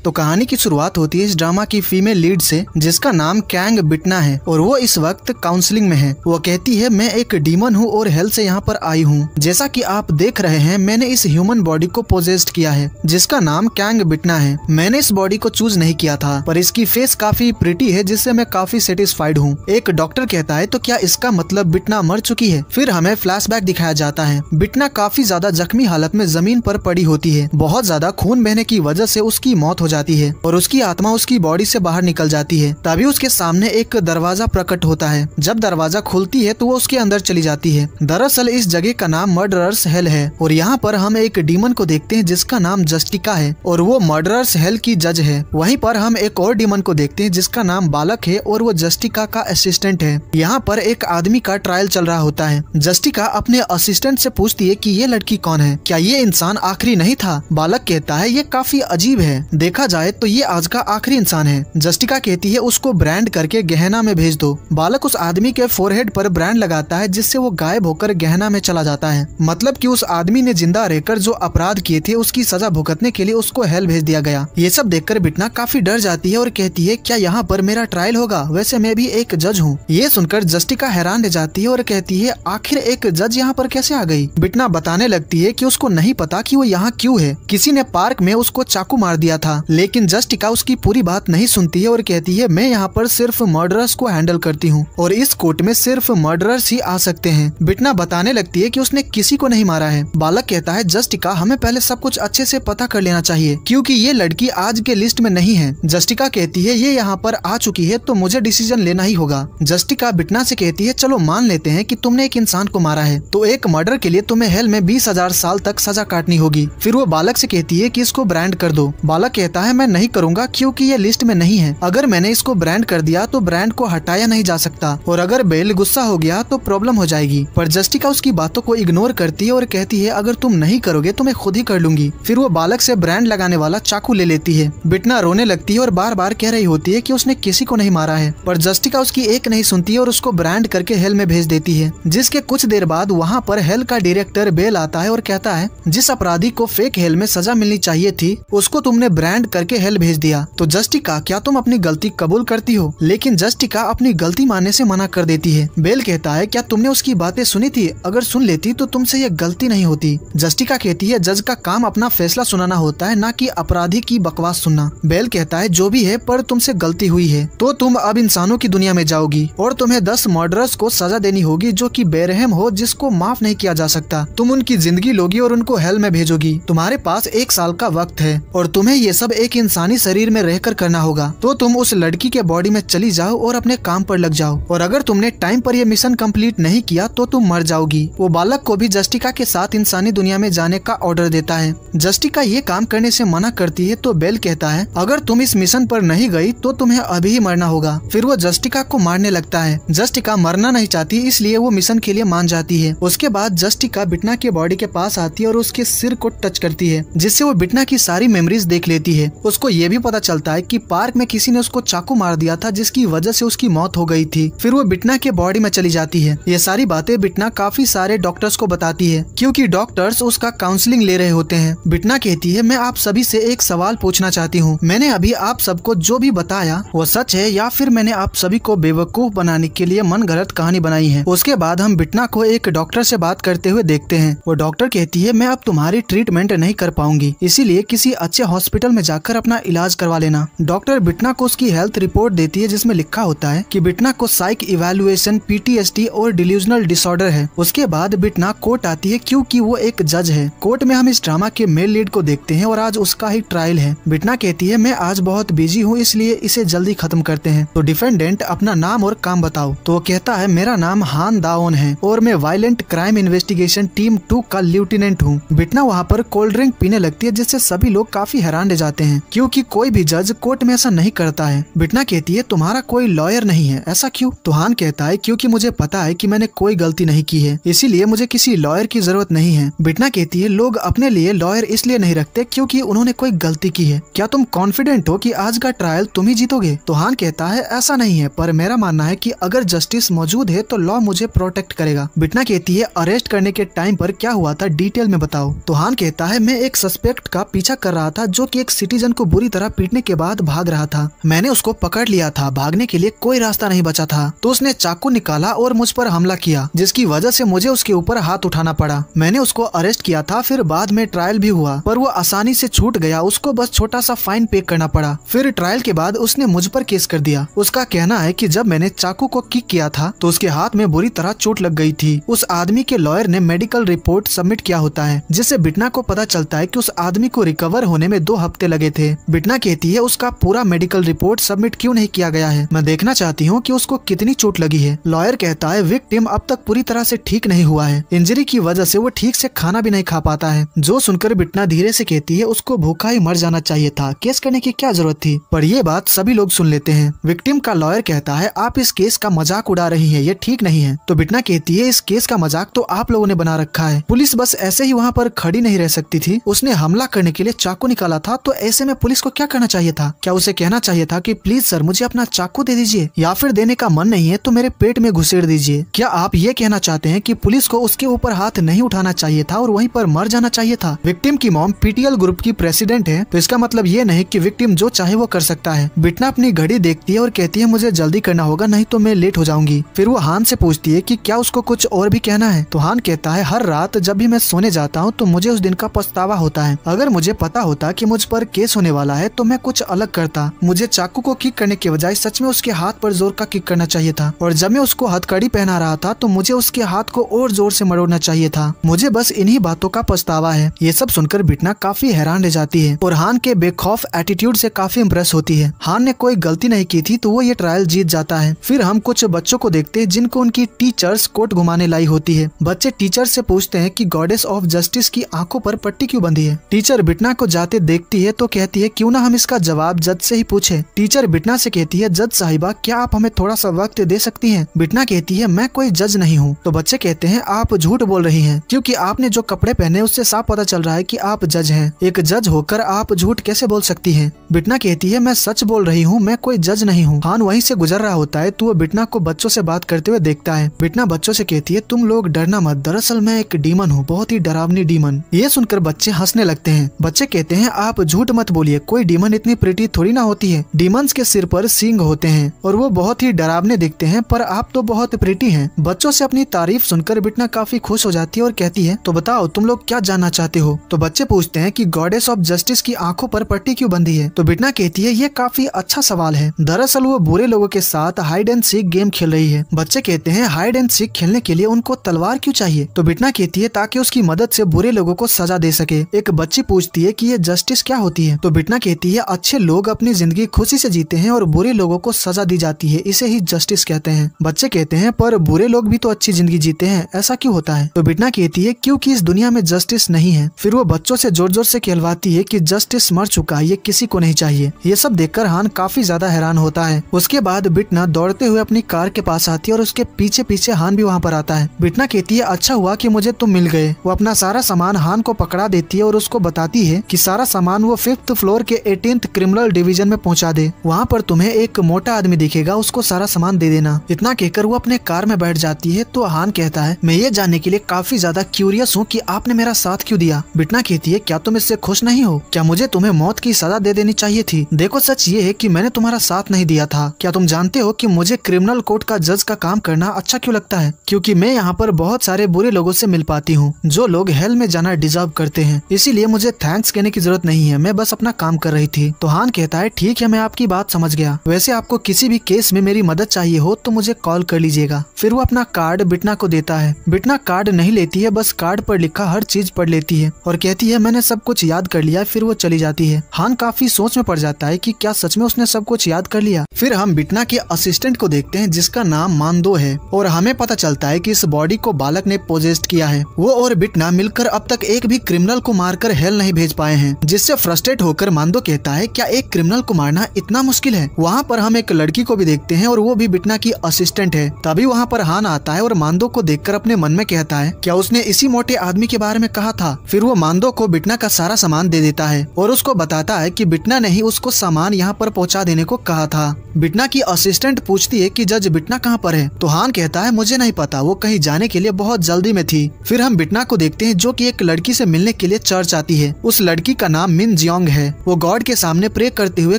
तो कहानी की शुरुआत होती है इस ड्रामा की फीमेल लीड से, जिसका नाम कैंग बिटना है और वो इस वक्त काउंसलिंग में है। वो कहती है मैं एक डीमन हूँ और हेल से यहाँ पर आई हूँ। जैसा कि आप देख रहे हैं मैंने इस ह्यूमन बॉडी को पोजेस्ड किया है जिसका नाम कैंग बिटना है। मैंने इस बॉडी को चूज नहीं किया था पर इसकी फेस काफी प्रिटी है जिससे मैं काफी सेटिस्फाइड हूँ। एक डॉक्टर कहता है तो क्या इसका मतलब बिटना मर चुकी है। फिर हमें फ्लैशबैक दिखाया जाता है। बिटना काफी ज्यादा जख्मी हालत में जमीन पर पड़ी होती है। बहुत ज्यादा खून बहने की वजह से उसकी मौत हो जाती है और उसकी आत्मा उसकी बॉडी से बाहर निकल जाती है। तभी उसके सामने एक दरवाजा प्रकट होता है। जब दरवाजा खुलती है तो वो उसके अंदर चली जाती है। दरअसल इस जगह का नाम मर्डरर्स हेल है और यहाँ पर हम एक डीमन को देखते हैं जिसका नाम जस्टिका है और वो मर्डरर्स हेल की जज है। वहीं पर हम एक और डीमन को देखते हैं जिसका नाम बालक है और वो जस्टिका का असिस्टेंट है। यहाँ पर एक आदमी का ट्रायल चल रहा होता है। जस्टिका अपने असिस्टेंट से पूछती है कि ये लड़की कौन है, क्या ये इंसान आखिरी नहीं था। बालक कहता है ये काफी अजीब है, देखा जाए तो ये आज का आखिरी इंसान है। जस्टिका कहती है उसको ब्रांड करके गहना में भेज दो। बालक उस आदमी के फोरहेड पर ब्रांड लगाता है जिससे वो गायब होकर गहना में चला जाता है। मतलब कि उस आदमी ने जिंदा रहकर जो अपराध किए थे उसकी सजा भुगतने के लिए उसको हेल भेज दिया गया। ये सब देखकर बिटना काफी डर जाती है और कहती है क्या यहाँ पर मेरा ट्रायल होगा, वैसे मैं भी एक जज हूँ। ये सुनकर जस्टिका हैरान रह जाती है और कहती है आखिर एक जज यहाँ पर कैसे आ गई। बिटना बताने लगती है कि उसको नहीं पता कि वो यहाँ क्यों है, किसी ने पार्क में उसको चाकू मार दिया था। लेकिन जस्टिका उसकी पूरी बात नहीं सुनती है और कहती है मैं यहाँ पर सिर्फ मर्डरर्स को हैंडल करती हूँ और इस कोर्ट में सिर्फ मर्डरर्स ही आ सकते हैं। बिटना बताने लगती है कि उसने किसी को नहीं मारा है। बालक कहता है जस्टिका हमें पहले सब कुछ अच्छे से पता कर लेना चाहिए क्योंकि ये लड़की आज के लिस्ट में नहीं है। जस्टिका कहती है ये यहाँ पर आ चुकी है तो मुझे डिसीजन लेना ही होगा। जस्टिका बिटना से कहती है चलो मान लेते हैं कि तुमने एक इंसान को मारा है तो एक मर्डर के लिए तुम्हें हेल में 20,000 साल तक सजा काटनी होगी। फिर वो बालक से कहती है कि इसको ब्रांड कर दो। बालक कहता है मैं नहीं करूंगा क्योंकि ये लिस्ट में नहीं है। अगर मैंने इसको ब्रांड कर दिया तो ब्रांड को हटाया नहीं जा सकता और अगर बेल गुस्सा हो गया तो प्रॉब्लम हो जाएगी। पर जस्टिका उसकी बातों को इग्नोर करती है और कहती है अगर तुम नहीं करोगे तो मैं खुद ही कर लूंगी। फिर वो बालक से ब्रांड लगाने वाला चाकू ले लेती है। बिटना रोने लगती है और बार बार कह रही होती है कि उसने किसी को नहीं मारा है पर जस्टिका उसकी एक नहीं सुनती है और उसको ब्रांड करके हेल में भेज देती है। जिसके कुछ देर बाद वहाँ पर हेल का डायरेक्टर बेल आता है और कहता है जिस अपराधी को फेक हेल में सजा मिलनी चाहिए थी उसको तुमने ब्रांड करके हेल भेज दिया। तो जस्टिका क्या तुम अपनी गलती कबूल करती हो। लेकिन जस्टिका अपनी गलती मानने से मना कर देती है। बेल कहता है क्या तुमने उसकी बातें सुनी थी, अगर सुन लेती तो तुमसे ये गलती नहीं होती। जस्टिका कहती है जज का काम अपना फैसला सुनाना होता है न कि अपराधी की बकवास सुनना। बेल कहता है जो भी है पर तुमसे गलती हुई है तो तुम अब इंसानों की दुनिया में जाओगी और तुम्हें 10 मर्डरर्स को सजा देनी होगी जो कि बेरहम हो, जिसको माफ नहीं किया जा सकता। तुम उनकी जिंदगी लोगी और उनको हेल में भेजोगी। तुम्हारे पास 1 साल का वक्त है और तुम्हें ये सब एक इंसानी शरीर में रहकर करना होगा। तो तुम उस लड़की के बॉडी में चली जाओ और अपने काम पर लग जाओ और अगर तुमने टाइम पर ये मिशन कंप्लीट नहीं किया तो तुम मर जाओगी। वो बालक को भी जस्टिका के साथ इंसानी दुनिया में जाने का ऑर्डर देता है। जस्टिका ये काम करने से मना करती है तो बेल कहता है अगर तुम इस मिशन पर नहीं गई तो तुम्हें अभी ही मरना होगा। फिर वो जस्टिका को मारने लगता है। जस्टिका मरना नहीं चाहती इसलिए वो मिशन के लिए मान जाती है। उसके बाद जस्टिका बिटना के बॉडी के पास आती है और उसके सिर को टच करती है जिससे वो बिटना की सारी मेमोरीज देख लेती है। उसको ये भी पता चलता है कि पार्क में किसी ने उसको चाकू मार दिया था जिसकी वजह से उसकी मौत हो गई थी। फिर वो बिटना के बॉडी में चली जाती है। ये सारी बातें बिटना काफी सारे डॉक्टर्स को बताती है क्योंकि डॉक्टर्स उसका काउंसलिंग ले रहे होते हैं। बिटना कहती है मैं आप सभी से एक सवाल पूछना चाहती हूँ, मैंने अभी आप सबको जो भी बताया वो सच है या फिर मैंने आप सभी को बेवकूफ बनाने के लिए मनगढ़ंत कहानी बनाई है। उसके बाद हम बिटना को एक डॉक्टर से बात करते हुए देखते हैं। वो डॉक्टर कहती है मैं अब तुम्हारी ट्रीटमेंट नहीं कर पाऊंगी, इसीलिए किसी अच्छे हॉस्पिटल में जाकर अपना इलाज करवा लेना। डॉक्टर बिटना को उसकी हेल्थ रिपोर्ट देती है जिसमें लिखा होता है कि बिटना को साइक इवैल्यूएशन, PTSD और डिल्यूजनल डिसऑर्डर है। उसके बाद बिटना कोर्ट आती है क्योंकि वो एक जज है। कोर्ट में हम इस ड्रामा के मेल लीड को देखते हैं और आज उसका ही ट्रायल है। बिटना कहती है मैं आज बहुत बिजी हूँ इसलिए इसे जल्दी खत्म करते हैं। तो डिफेंडेंट अपना नाम और काम बताओ। तो वो कहता है मेरा नाम हान दाओन है और मैं वायलेंट क्राइम इन्वेस्टिगेशन टीम 2 का लेफ्टिनेंट हूँ। बिटना वहाँ पर कोल्ड ड्रिंक पीने लगती है जिससे सभी लोग काफी हैरान रह जाते हैं क्योंकि कोई भी जज कोर्ट में ऐसा नहीं करता है। बिटना कहती है तुम्हारा कोई लॉयर नहीं है, ऐसा क्यों। तो हान कहता है क्योंकि मुझे पता है कि मैंने कोई गलती नहीं की है, इसीलिए मुझे किसी लॉयर की जरूरत नहीं है। बिटना कहती है लोग अपने लिए लॉयर इसलिए नहीं रखते क्योंकि उन्होंने कोई गलती की है। क्या तुम कॉन्फिडेंट हो कि आज का ट्रायल तुम ही जीतोगे। तो हान कहता है ऐसा नहीं है, पर मेरा मानना है कि अगर जस्टिस मौजूद है तो लॉ मुझे प्रोटेक्ट करेगा। बिटना कहती है अरेस्ट करने के टाइम पर क्या हुआ था डिटेल में बताओ। तो हान कहता है मैं एक सस्पेक्ट का पीछा कर रहा था जो कि एक सिटीजन को बुरी तरह पीटने के बाद भाग रहा था। मैंने उसको पकड़ लिया था, भागने के लिए कोई रास्ता नहीं बचा था, तो उसने चाकू निकाला और मुझ पर हमला किया, जिसकी वजह से मुझे उसके ऊपर हाथ उठाना पड़ा। मैंने उसको अरेस्ट किया था, फिर बाद में ट्रायल भी हुआ, पर वो आसानी से छूट गया। उसको बस छोटा सा फाइन पे करना पड़ा। फिर ट्रायल के बाद उसने मुझ पर केस कर दिया। उसका कहना है कि जब मैंने चाकू को किक किया था तो उसके हाथ में बुरी तरह चोट लग गई थी। उस आदमी के लॉयर ने मेडिकल रिपोर्ट सबमिट किया होता है, जिससे बिटना को पता चलता है कि उस आदमी को रिकवर होने में 2 हफ्ते लगे थे। बिटना कहती है उसका पूरा मेडिकल रिपोर्ट सबमिट क्यों नहीं किया गया है, मैं देखना चाहती हूँ कि उसको कितनी चोट लगी है। लॉयर कहता है विक्टिम अब तक पूरी तरह से ठीक नहीं हुआ है, इंजरी की वजह से वो ठीक से खाना भी नहीं खा पाता है। जो सुनकर बिटना धीरे से कहती है उसको भूखा ही मर जाना चाहिए था, केस करने की क्या जरूरत थी। पर ये बात सभी लोग सुन लेते हैं। विक्टिम का लॉयर कहता है आप इस केस का मजाक उड़ा रही है, ये ठीक नहीं है। तो बिटना कहती है इस केस का मजाक तो आप लोगों ने बना रखा है, पुलिस बस ऐसे ही वहाँ पर खड़ी नहीं रह सकती थी, उसने हमला करने के लिए चाकू निकाला था, तो ऐसे में पुलिस को क्या करना चाहिए था? क्या उसे कहना चाहिए था कि प्लीज सर मुझे अपना चाकू दे दीजिए, या फिर देने का मन नहीं है तो मेरे पेट में घुसेड़ दीजिए? क्या आप ये कहना चाहते हैं कि पुलिस को उसके ऊपर हाथ नहीं उठाना चाहिए था और वहीं पर मर जाना चाहिए था? विक्टिम की मॉम पीटीएल ग्रुप की प्रेसिडेंट है, तो इसका मतलब ये नहीं कि विक्टिम जो चाहे वो कर सकता है। बिटना अपनी घड़ी देखती है और कहती है मुझे जल्दी करना होगा, नहीं तो मैं लेट हो जाऊंगी। फिर वो हान से पूछती है कि क्या उसको कुछ और भी कहना है, तो हान कहता है हर रात जब भी मैं सोने जाता हूँ तो मुझे उस दिन का पछतावा होता है। अगर मुझे पता होता कि मुझ पर केस होने वाला है तो मैं कुछ अलग करता। मुझे चाकू को किक करने के बजाय सच में उसके हाथ पर जोर का किक करना चाहिए था, और जब मैं उसको हथकड़ी पहना रहा था तो मुझे उसके हाथ को और जोर से मरोड़ना चाहिए था। मुझे बस इन्हीं बातों का पछतावा है। ये सब सुनकर बिटना काफी हैरान रह जाती है और हान के बेखौफ एटीट्यूड से काफी इम्प्रेस होती है। हान ने कोई गलती नहीं की थी तो वो ये ट्रायल जीत जाता है। फिर हम कुछ बच्चों को देखते हैं जिनको उनकी टीचर्स कोर्ट घुमाने लाई होती है। बच्चे टीचर से पूछते हैं कि गॉडेस ऑफ जस्टिस की आंखों पर पट्टी क्यों बंधी है। टीचर बिटना को जाते देखती है तो कहती है क्यों ना हम इसका जवाब जज से ही पूछे। टीचर बिटना से कहती है जज साहिबा क्या आप हमें थोड़ा सा वक्त दे सकती हैं? बिटना कहती है मैं कोई जज नहीं हूँ। तो बच्चे कहते हैं आप झूठ बोल रही हैं, क्योंकि आपने जो कपड़े पहने उससे साफ पता चल रहा है कि आप जज हैं। एक जज होकर आप झूठ कैसे बोल सकती हैं? बिटना कहती है मैं सच बोल रही हूँ, मैं कोई जज नहीं हूँ। हान वहीं से गुजर रहा होता है तो वो बिटना को बच्चों से बात करते हुए देखता है। बिटना बच्चों से कहती है तुम लोग डरना मत, दरअसल मैं एक डीमन हूँ, बहुत ही डरावनी डीमन। ये सुनकर बच्चे हंसने लगते हैं। बच्चे कहते हैं आप झूठ मत बोलिए, कोई डीमन इतनी प्रिटी थोड़ी ना होती है। डीमंस के सिर पर सींग होते हैं और वो बहुत ही डरावने दिखते हैं, पर आप तो बहुत प्रिटी हैं। बच्चों से अपनी तारीफ सुनकर बिटना काफी खुश हो जाती है और कहती है तो बताओ तुम लोग क्या जानना चाहते हो? तो बच्चे पूछते हैं कि गॉडेस ऑफ जस्टिस की आंखों पर पट्टी क्यों बंधी है? तो बिटना कहती है ये काफी अच्छा सवाल है, दरअसल वो बुरे लोगों के साथ हाइड एंड सीक गेम खेल रही है। बच्चे कहते हैं हाइड एंड सीक खेलने के लिए उनको तलवार क्यों चाहिए? तो बिटना कहती है ताकि उसकी मदद से बुरे लोगों को सजा दे सके। एक बच्ची पूछती है कि ये जस्टिस क्या होती है? तो बिटना कहती है अच्छे लोग अपनी जिंदगी खुशी से जीते हैं और बुरे लोगों को सजा दी जाती है, इसे ही जस्टिस कहते हैं। बच्चे कहते हैं पर बुरे लोग भी तो अच्छी जिंदगी जीते हैं, ऐसा क्यों होता है? तो बिटना कहती है क्योंकि इस दुनिया में जस्टिस नहीं है। फिर वो बच्चों से जोर जोर से कहलवाती है कि जस्टिस मर चुका है, ये किसी को नहीं चाहिए। ये सब देखकर हान काफी ज्यादा हैरान होता है। उसके बाद बिटना दौड़ते हुए अपनी कार के पास आती है और उसके पीछे पीछे हान भी वहाँ पर आता है। बिटना कहती है अच्छा हुआ कि मुझे तुम मिल गए। वो अपना सारा सामान हान को पकड़ा देती है और उसको बताती है कि सारा सामान वो 5th फ्लोर के 18th क्रिमिनल डिवीजन में पहुँचा दे, वहाँ पर तुम्हें एक मोटा आदमी दिखेगा, उसको सारा सामान दे देना। इतना कहकर वो अपने कार में बैठ जाती है। तो हान कहता है मैं ये जानने के लिए काफी ज्यादा क्यूरियस हूँ कि आपने मेरा साथ क्यों दिया। बिटना कहती है क्या तुम इससे खुश नहीं हो? क्या मुझे तुम्हें मौत की सजा दे देनी चाहिए थी? देखो सच ये है कि मैंने तुम्हारा साथ नहीं दिया था। क्या तुम जानते हो कि मुझे क्रिमिनल कोर्ट का जज का काम करना अच्छा क्यों लगता है? क्योंकि मैं यहाँ पर बहुत सारे बुरे लोगों से मिल पाती हूँ जो लोग हेल में जाना डिजर्व करते हैं, इसीलिए मुझे थैंक्स कहने की जरूरत नहीं है, मैं बस अपना काम कर रही थी। तो हान कहता है ठीक है मैं आपकी बात समझ गया, वैसे आपको किसी भी केस में मेरी मदद चाहिए हो तो मुझे कॉल कर लीजिएगा। फिर वो अपना कार्ड बिटना को देता है। बिटना कार्ड नहीं लेती है, बस कार्ड पर लिखा हर चीज पढ़ लेती है और कहती है मैंने सब कुछ याद कर लिया। फिर वो चली जाती है। हान काफी सोच में पड़ जाता है कि क्या सच में उसने सब कुछ याद कर लिया। फिर हम बिटना के असिस्टेंट को देखते हैं जिसका नाम मांदो है और हमें पता चलता है कि इस बॉडी को बालक ने पोजेस्ट किया है। वो और बिटना मिलकर अब तक एक भी क्रिमिनल को मारकर हेल नहीं भेज पाए हैं, जिससे फ्रस्ट्रेट होकर मांदो कहता है क्या एक क्रिमिनल को मारना इतना मुश्किल है? वहाँ पर हम एक लड़की को भी देखते हैं और वो भी बिटना की असिस्टेंट है। तभी वहाँ पर हान आता है और मांदो को देखकर अपने मन में कहता है क्या उसने इसी मोटे आदमी के बारे में कहा था? फिर वो मांदो को बिटना का सारा सामान दे देता है और उसको बताता है कि बिटना ने ही उसको सामान यहाँ पर पहुँचा देने को कहा था। बिटना की असिस्टेंट पूछती है कि जज बिटना कहाँ पर है? तो हान कहता है मुझे नहीं पता, वो कहीं जाने के लिए बहुत जल्दी में थी। फिर हम बिटना को देखते हैं जो कि एक लड़की से मिलने के लिए चर्च आती है। उस लड़की का नाम मिन जियोंग यंग है। वो गॉड के सामने प्रे करते हुए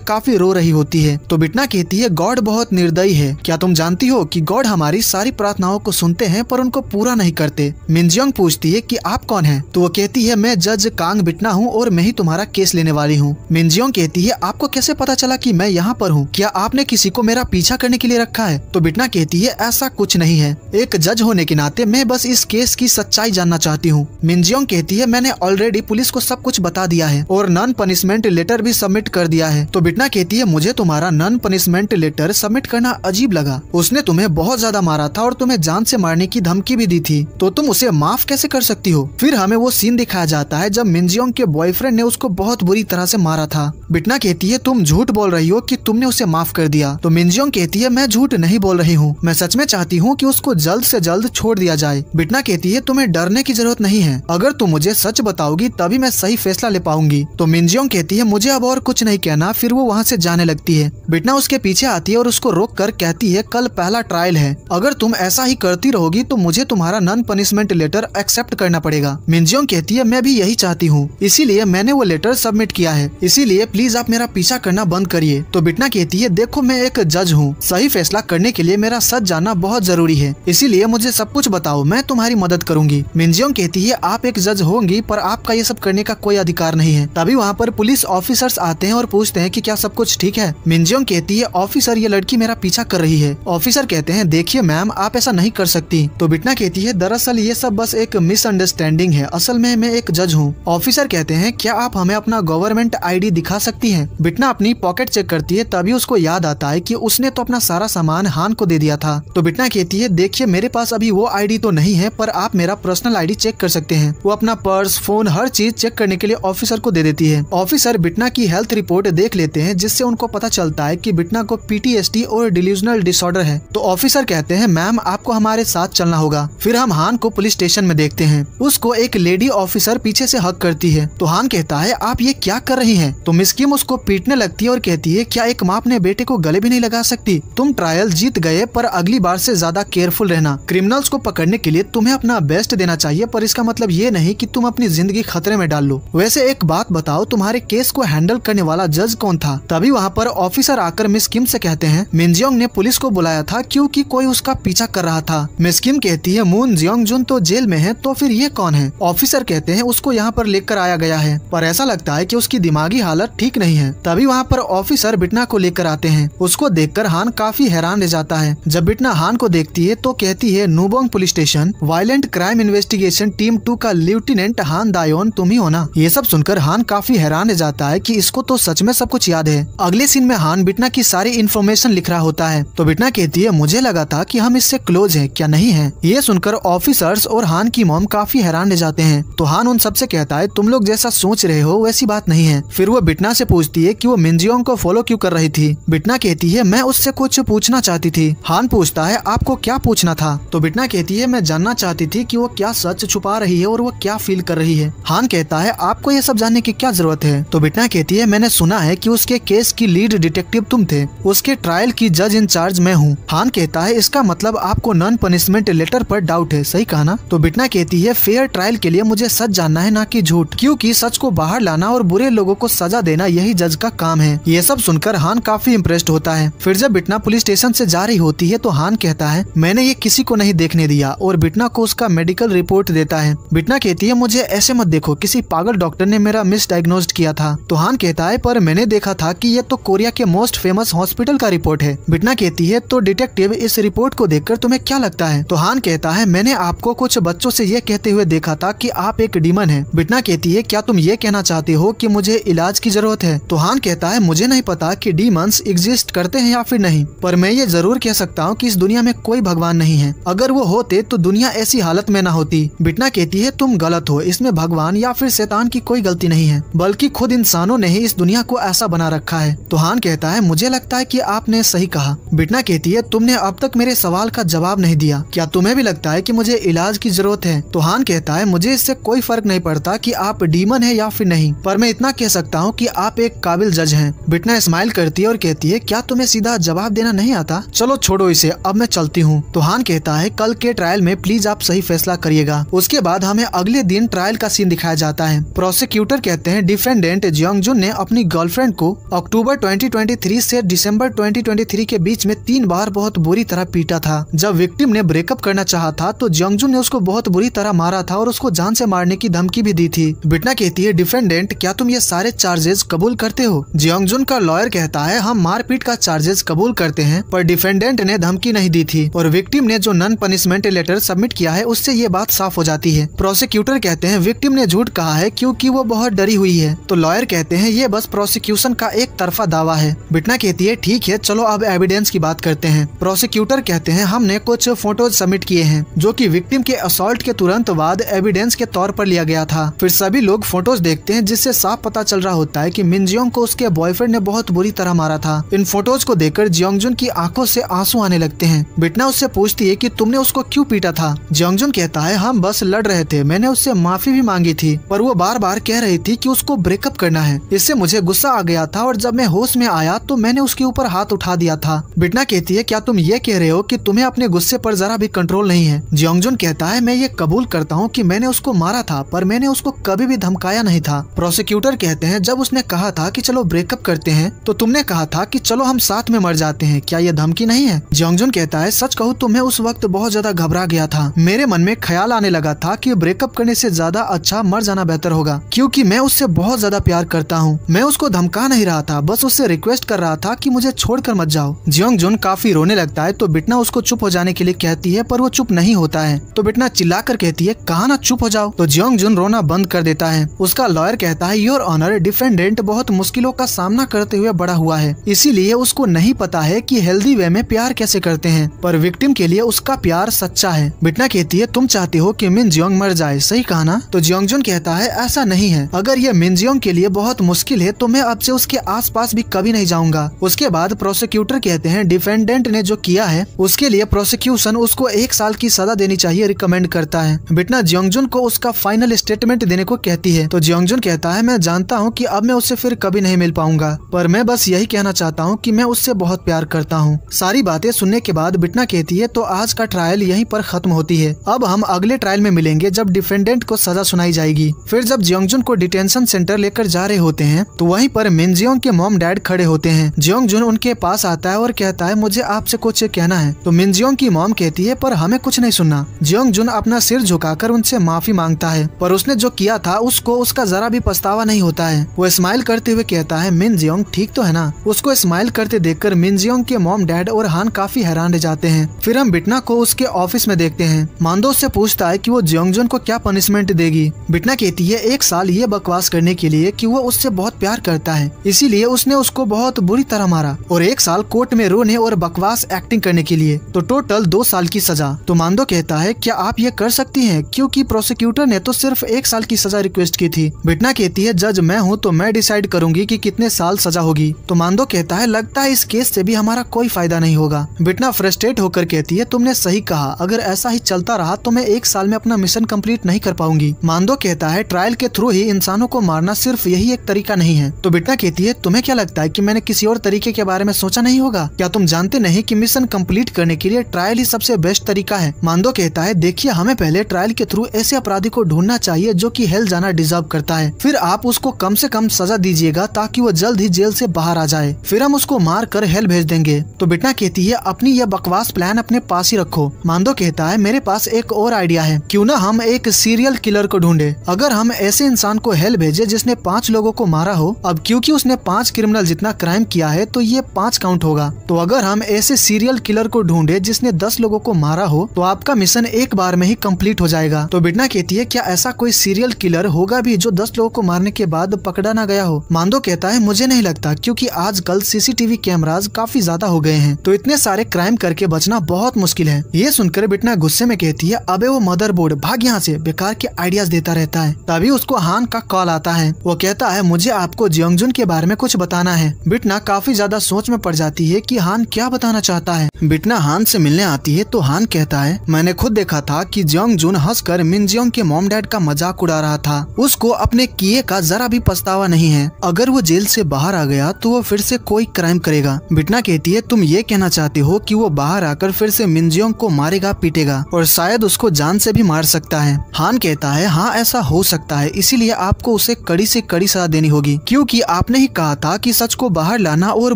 काफी रो रही होती है। तो बिटना कहती है गॉड बहुत निर्दयी है। क्या तुम जानती हो कि गॉड हमारी सारी प्रार्थनाओं को सुनते हैं पर उनको पूरा नहीं करते। मिनजियोंग पूछती है कि आप कौन हैं? तो वो कहती है मैं जज कांग बिटना हूँ और मैं ही तुम्हारा केस लेने वाली हूँ। मिनजियोंग कहती है आपको कैसे पता चला कि मैं यहाँ पर हूँ? क्या आपने किसी को मेरा पीछा करने के लिए रखा है? तो बिटना कहती है ऐसा कुछ नहीं है। एक जज होने के नाते मैं बस इस केस की सच्चाई जानना चाहती हूँ। मिनजियोंग कहती है मैंने ऑलरेडी पुलिस को सब कुछ बता दिया है और नॉन पनिशमेंट लेटर भी सबमिट कर दिया है। तो बिटना कहती है मुझे तुम्हारा नॉन पनिशमेंट लेटर सबमिट करना अजीब लगा। उसने तुम्हें बहुत ज्यादा मारा था और तुम्हें जान से मारने की धमकी भी दी थी, तो तुम उसे माफ कैसे कर सकती हो? फिर हमें वो सीन दिखाया जाता है जब मिनजियोंग के बॉयफ्रेंड ने उसको बहुत बुरी तरह से मारा था। बिटना कहती है तुम झूठ बोल रही हो कि तुमने उसे माफ कर दिया। तो मिनजियोंग कहती है मैं झूठ नहीं बोल रही हूँ, मैं सच में चाहती हूँ कि उसको जल्द से जल्द छोड़ दिया जाए। बिटना कहती है तुम्हें डरने की जरूरत नहीं है, अगर तुम मुझे सच बताओगी तभी मैं सही फैसला ले पाऊंगी। तो मिनजियोंग कहती है मुझे अब और कुछ नहीं कहना। फिर वो वहाँ से जाने लगती है। बिटना उसके पीछे आती है और उसको रोक कर कहती है कल पहला ट्रायल है, अगर तुम ऐसा ही करती रहोगी तो मुझे तुम्हारा नॉन पनिशमेंट लेटर एक्सेप्ट करना पड़ेगा। मिनजियोंग कहती है मैं भी यही चाहती हूँ, इसीलिए मैंने वो लेटर सबमिट किया है, इसीलिए प्लीज आप मेरा पीछा करना बंद करिए। तो बिटना कहती है देखो मैं एक जज हूँ, सही फैसला करने के लिए मेरा सच जानना बहुत जरूरी है, इसीलिए मुझे सब कुछ बताओ, मैं तुम्हारी मदद करूंगी। मिनजियोंग कहती है आप एक जज होंगी पर आपका ये सब करने का कोई अधिकार नहीं है। तभी वहाँ पर पुलिस ऑफिसर्स आते हैं और पूछते हैं कि क्या सब कुछ ठीक है। मिनजियोंग कहती है ऑफिसर ये लड़की मेरा पीछा कर रही है। ऑफिसर कहते हैं देखिए मैम आप ऐसा नहीं कर सकती। तो बिटना कहती है दरअसल ये सब बस एक मिसअंडरस्टैंडिंग है, असल में मैं एक जज हूँ। ऑफिसर कहते हैं क्या आप हमें अपना गवर्नमेंट ID दिखा सकती हैं? बिटना अपनी पॉकेट चेक करती है, तभी उसको याद आता है कि उसने तो अपना सारा सामान हान को दे दिया था। तो बिटना कहती है देखिए मेरे पास अभी वो ID तो नहीं है पर आप मेरा पर्सनल ID चेक कर सकते हैं। वो अपना पर्स, फोन, हर चीज चेक करने के लिए ऑफिसर को दे देती है। ऑफिसर बिटना की हेल्थ रिपोर्ट देख लेते हैं जिससे उनको पता चलता है कि बिटना को PTSD और डिल्यूजनल डिसऑर्डर है। तो ऑफिसर कहते हैं मैम आपको हमारे साथ चलना होगा। फिर हम हान को पुलिस स्टेशन में देखते हैं, उसको एक लेडी ऑफिसर पीछे से हक करती है। तो हान कहता है आप ये क्या कर रही हैं? तो मिस किम उसको पीटने लगती है और कहती है क्या एक माँ अपने बेटे को गले भी नहीं लगा सकती? तुम ट्रायल जीत गए पर अगली बार से ज्यादा केयरफुल रहना। क्रिमिनल्स को पकड़ने के लिए तुम्हें अपना बेस्ट देना चाहिए पर इसका मतलब ये नहीं कि तुम अपनी जिंदगी खतरे में डाल लो। वैसे एक बात बताओ तुम्हारे केस को हैंडल करने वाला जज कौन था? तभी वहाँ पर ऑफिसर आकर मिस किम से कहते हैं मिनजियोंग ने पुलिस को बुलाया था क्योंकि कोई उसका पीछा कर रहा था। मिस किम कहती है मून जियोंग जुन तो जेल में है, तो फिर ये कौन है? ऑफिसर कहते हैं उसको यहाँ पर लेकर आया गया है पर ऐसा लगता है कि उसकी दिमागी हालत ठीक नहीं है। तभी वहाँ पर ऑफिसर बिटना को लेकर आते हैं। उसको देखकर हान काफी हैरान रह जाता है। जब बिटना हान को देखती है तो कहती है Nubong police station violent crime investigation team 2 का लेफ्टिनेंट हान दायोन तुम ही हो ना? ये सब सुनकर हान काफी हैरान रह जाता है कि इसको तो सच में सब कुछ याद है। अगले सीन में हान बिटना की सारी इन्फॉर्मेशन लिख रहा होता है। तो बिटना कहती है मुझे लगा था कि हम इससे क्लोज हैं, क्या नहीं है? ये सुनकर ऑफिसर्स और हान की मॉम काफी हैरान रह जाते हैं। तो हान उन सबसे कहता है तुम लोग जैसा सोच रहे हो वैसी बात नहीं है। फिर वो बिटना से पूछती है कि वो मिनजियोंग को फॉलो क्यों कर रही थी। बिटना कहती है मैं उससे कुछ पूछना चाहती थी। हान पूछता है आपको क्या पूछना था? तो बिटना कहती है मैं जानना चाहती थी कि वो क्या सच छुपा रही है और वो क्या फील कर रही है। हान कहता है आपको ये सब जानने की क्या जरूरत है? तो बिटना कहती है मैंने सुना है कि उसके केस की लीड डिटेक्टिव तुम थे, उसके ट्रायल की जज इंचार्ज मैं हूँ। हान कहता है इसका मतलब आपको नॉन पनिशमेंट लेटर पर डाउट है, सही कहा ना? तो बिटना कहती है फेयर ट्रायल के लिए मुझे सच जानना है ना कि झूठ, क्योंकि सच को बाहर लाना और बुरे लोगों को सजा देना यही जज का काम है। ये सब सुनकर हान काफी इम्प्रेस्ड होता है। फिर जब बिटना पुलिस स्टेशन से जा रही होती है तो हान कहता है मैंने ये किसी को नहीं देखने दिया और बिटना को उसका मेडिकल रिपोर्ट देता है। बिटना कहती है मुझे ऐसे मत देखो, किसी पागल डॉक्टर ने मेरा मिसडायग्नोज्ड किया था। तो हान कहता है पर मैंने देखा था कि ये तो कोरिया के मोस्ट फेमस हॉस्पिटल का रिपोर्ट है। बिटना कहती है तो डिटेक्टिव इस रिपोर्ट को देखकर तुम्हें क्या लगता है? तो हान कहता है मैंने आपको कुछ बच्चों से ये कहते हुए देखा था कि आप एक डीमन है। बिटना कहती है क्या तुम ये कहना चाहते हो कि मुझे इलाज की जरूरत है? तो हान कहता है मुझे नहीं पता कि डीमंस एग्जिस्ट करते हैं या फिर नहीं, पर मैं ये जरूर कह सकता हूँ कि इस दुनिया में कोई भगवान नहीं है। अगर वो होते तो दुनिया ऐसी हालत में न होती। बिटना कहती है तुम गलत हो, इसमें भगवान या फिर शैतान की कोई गलती नहीं है, बल्कि खुद इंसानों ने ही इस दुनिया को ऐसा बना रखा है। तो हान कहता है मुझे लगता है कि आपने सही कहा। बिटना कहती है तुमने अब तक मेरे सवाल का जवाब नहीं दिया, क्या तुम्हें भी लगता है कि मुझे इलाज की जरूरत है? तो हान कहता है मुझे इससे कोई फर्क नहीं पड़ता कि आप डीमन है या फिर नहीं, पर मैं इतना कह सकता हूँ कि आप एक काबिल जज हैं। बिटना स्माइल करती है और कहती है क्या तुम्हें सीधा जवाब देना नहीं आता? चलो छोड़ो इसे, अब मैं चलती हूँ। तो हान कहता है कल के ट्रायल में प्लीज आप सही फैसला करिएगा। उसके बाद हमें अगले दिन ट्रायल का सीन दिखाया जाता है। प्रोसिक्यूटर कहते हैं डिफेंस डिफेंडेंट जियोंगजुन ने अपनी गर्लफ्रेंड को अक्टूबर 2023 से दिसंबर 2023 के बीच में 3 बार बहुत बुरी तरह पीटा था। जब विक्टिम ने ब्रेकअप करना चाहा था तो जियोंगजुन ने उसको बहुत बुरी तरह मारा था और उसको जान से मारने की धमकी भी दी थी। बिटना कहती है, डिफेंडेंट क्या तुम ये सारे चार्जेस कबूल करते हो? जियोंगजुन का लॉयर कहता है, हम मारपीट का चार्जेस कबूल करते हैं, पर डिफेंडेंट ने धमकी नहीं दी थी और विक्टिम ने जो नॉन पनिशमेंट लेटर सबमिट किया है उससे ये बात साफ हो जाती है। प्रोसिक्यूटर कहते हैं विक्टिम ने झूठ कहा है क्योंकि वो बहुत डरी हुई है। तो लॉयर कहते हैं ये बस प्रोसिक्यूशन का एक तरफा दावा है। बिटना कहती है ठीक है, चलो अब एविडेंस की बात करते हैं। प्रोसिक्यूटर कहते हैं हमने कुछ फोटोज सबमिट किए हैं जो कि विक्टिम के असॉल्ट के तुरंत बाद एविडेंस के तौर पर लिया गया था। फिर सभी लोग फोटोज देखते हैं जिससे साफ पता चल रहा होता है कि मिन जियोंग को उसके बॉयफ्रेंड ने बहुत बुरी तरह मारा था। इन फोटोज को देखकर जियोंगजुन की आंखों से आंसू आने लगते हैं। बिटना उससे पूछती है कि तुमने उसको क्यों पीटा था? जियोंगजुन कहता है हम बस लड़ रहे थे, मैंने उससे माफी भी मांगी थी पर वो बार बार कह रही थी कि उसको ब्रेकअप करना है। इससे मुझे गुस्सा आ गया था और जब मैं होश में आया तो मैंने उसके ऊपर हाथ उठा दिया था। बिटना कहती है क्या तुम ये कह रहे हो कि तुम्हें अपने गुस्से पर जरा भी कंट्रोल नहीं है? जियोंगजुन कहता है मैं ये कबूल करता हूँ कि मैंने उसको मारा था पर मैंने उसको कभी भी धमकाया नहीं था। प्रोसिक्यूटर कहते हैं जब उसने कहा था कि चलो ब्रेकअप करते हैं तो तुमने कहा था कि चलो हम साथ में मर जाते हैं, क्या ये धमकी नहीं है? जियोंगजुन कहता है सच कहूँ तो मैं उस वक्त बहुत ज्यादा घबरा गया था। मेरे मन में ख्याल आने लगा था कि ब्रेकअप करने से ज्यादा अच्छा मर जाना बेहतर होगा क्योंकि मैं उससे बहुत ज्यादा प्यार करता हूँ। मैं उसको धमका नहीं रहा था, बस उससे रिक्वेस्ट कर रहा था कि मुझे छोड़कर मत जाओ। जियोंगजुन काफी रोने लगता है तो बिटना उसको चुप हो जाने के लिए कहती है पर वो चुप नहीं होता है। तो बिटना चिल्लाकर कहती है कहा ना चुप हो जाओ। तो जियोंगजुन रोना बंद कर देता है। उसका लॉयर कहता है योर ऑनर, डिफेंडेंट बहुत मुश्किलों का सामना करते हुए बड़ा हुआ है, इसीलिए उसको नहीं पता है कि हेल्दी वे में प्यार कैसे करते हैं, पर विक्टिम के लिए उसका प्यार सच्चा है। बिटना कहती है तुम चाहते हो कि मिन जियोंग मर जाए, सही कहा ना? तो जियोंगजुन कहता है ऐसा नहीं है, अगर ये मिन जियोंग के लिए बहुत मुश्किल है तो मैं अब से उसके आसपास भी कभी नहीं जाऊंगा। उसके बाद प्रोसिक्यूटर कहते हैं डिफेंडेंट ने जो किया है उसके लिए प्रोसिक्यूशन उसको 1 साल की सजा देनी चाहिए, रिकमेंड करता है। बिटना जियोंगजुन को उसका फाइनल स्टेटमेंट देने को कहती है। तो जियोंगजुन कहता है मैं जानता हूँ कि अब मैं उससे फिर कभी नहीं मिल पाऊंगा, पर मैं बस यही कहना चाहता हूँ कि मैं उससे बहुत प्यार करता हूँ। सारी बातें सुनने के बाद बिटना कहती है तो आज का ट्रायल यहीं पर खत्म होती है, अब हम अगले ट्रायल में मिलेंगे जब डिफेंडेंट को सजा सुनाई जाएगी। फिर जब जियोंगजुन को डिटेंशन सेंटर लेकर जा रहे होते हैं तो वहीं पर मिन जियोंग के मॉम डैड खड़े होते हैं। जियोंगजुन उनके पास आता है और कहता है मुझे आपसे कुछ कहना है। तो मिन जियोंग की मॉम कहती है पर हमें कुछ नहीं सुनना। जियोंगजुन अपना सिर झुकाकर उनसे माफी मांगता है पर उसने जो किया था उसको उसका जरा भी पछतावा नहीं होता है। वो स्माइल करते हुए कहता है मिन जियोंग ठीक तो है ना? उसको स्माइल करते देखकर मिन जियोंग के मॉम डैड और हान काफी हैरान रह जाते हैं। फिर हम बिटना को उसके ऑफिस में देखते हैं। मांदो से पूछता है कि वो जियोंगजुन को क्या पनिशमेंट देगी। बिटना कहती है 1 साल ये बकवास करने के लिए कि वो उससे बहुत प्यार करता है, इसीलिए उसने उसको बहुत बुरी तरह मारा, और 1 साल कोर्ट में रोने और बकवास एक्टिंग करने के लिए, तो टोटल 2 साल की सजा। तो मांदो कहता है क्या आप ये कर सकती हैं क्योंकि प्रोसिक्यूटर ने तो सिर्फ 1 साल की सजा रिक्वेस्ट की थी। बिटना कहती है जज मैं हूँ तो मैं डिसाइड करूंगी कि कितने साल सजा होगी। तो मांदो कहता है लगता है इस केस से भी हमारा कोई फायदा नहीं होगा। बिटना फ्रस्ट्रेट होकर कहती है तुमने सही कहा, अगर ऐसा ही चलता रहा तो मैं 1 साल में अपना मिशन कंप्लीट नहीं कर पाऊंगी। मांदो कहता है ट्रायल के थ्रू ही इंसानों को मारना सिर्फ यही एक तरीका नहीं है। तो बिटना कहती है तुम्हें क्या लगता है कि मैंने किसी और तरीके के बारे में सोचा नहीं होगा? क्या तुम जानते नहीं कि मिशन कंप्लीट करने के लिए ट्रायल ही सबसे बेस्ट तरीका है? मांदो कहता है देखिए हमें पहले ट्रायल के थ्रू ऐसे अपराधी को ढूंढना चाहिए जो कि हेल जाना डिजर्व करता है, फिर आप उसको कम से कम सजा दीजिएगा ताकि वो जल्द ही जेल से बाहर आ जाए, फिर हम उसको मार कर हेल भेज देंगे। तो बिटना कहती है अपनी यह बकवास प्लान अपने पास ही रखो। मांदो कहता है मेरे पास एक और आइडिया है, क्यों ना हम एक सीरियल किलर को ढूंढे। अगर हम ऐसे इंसान को हेल भेजे जिसने 5 लोगों को मारा हो, अब क्योंकि उसने 5 क्रिमिनल जितना क्राइम किया है तो ये 5 काउंट होगा। तो अगर हम ऐसे सीरियल किलर को ढूंढे जिसने 10 लोगों को मारा हो तो आपका मिशन एक बार में ही कंप्लीट हो जाएगा। तो बिटना कहती है क्या ऐसा कोई सीरियल किलर होगा भी जो 10 लोगों को मारने के बाद पकड़ा ना गया हो? मांदो कहता है मुझे नहीं लगता, क्योंकि आजकल सीसीटीवी कैमराज काफी ज्यादा हो गए हैं, तो इतने सारे क्राइम करके बचना बहुत मुश्किल है। ये सुनकर बिटना गुस्से में कहती है अबे वो मदरबोर्ड भाग यहाँ से, बेकार के आइडियाज देता रहता है। तभी उसको हान का कॉल आता है। वो कहता है मुझे आपको जियोंगजुन के बारे में कुछ बताना है। बिटना काफी ज्यादा सोच में पड़ जाती है कि हान क्या बताना चाहता है। बिटना हान से मिलने आती है तो हान कहता है, मैंने खुद देखा था कि जियोंग जुन हंसकर मिन जियोंग के मॉम डैड का मजाक उड़ा रहा था। उसको अपने किए का जरा भी पछतावा नहीं है। अगर वो जेल से बाहर आ गया तो वो फिर से कोई क्राइम करेगा। बिटना कहती है, तुम ये कहना चाहते हो कि वो बाहर आकर फिर से मिन जियोंग को मारेगा पीटेगा और शायद उसको जान से भी मार सकता है। हान कहता है, हाँ ऐसा हो सकता है, इसीलिए आपको उसे कड़ी से कड़ी सजा देनी होगी, क्योंकि आपने ही कहा था कि सच को बाहर लाना और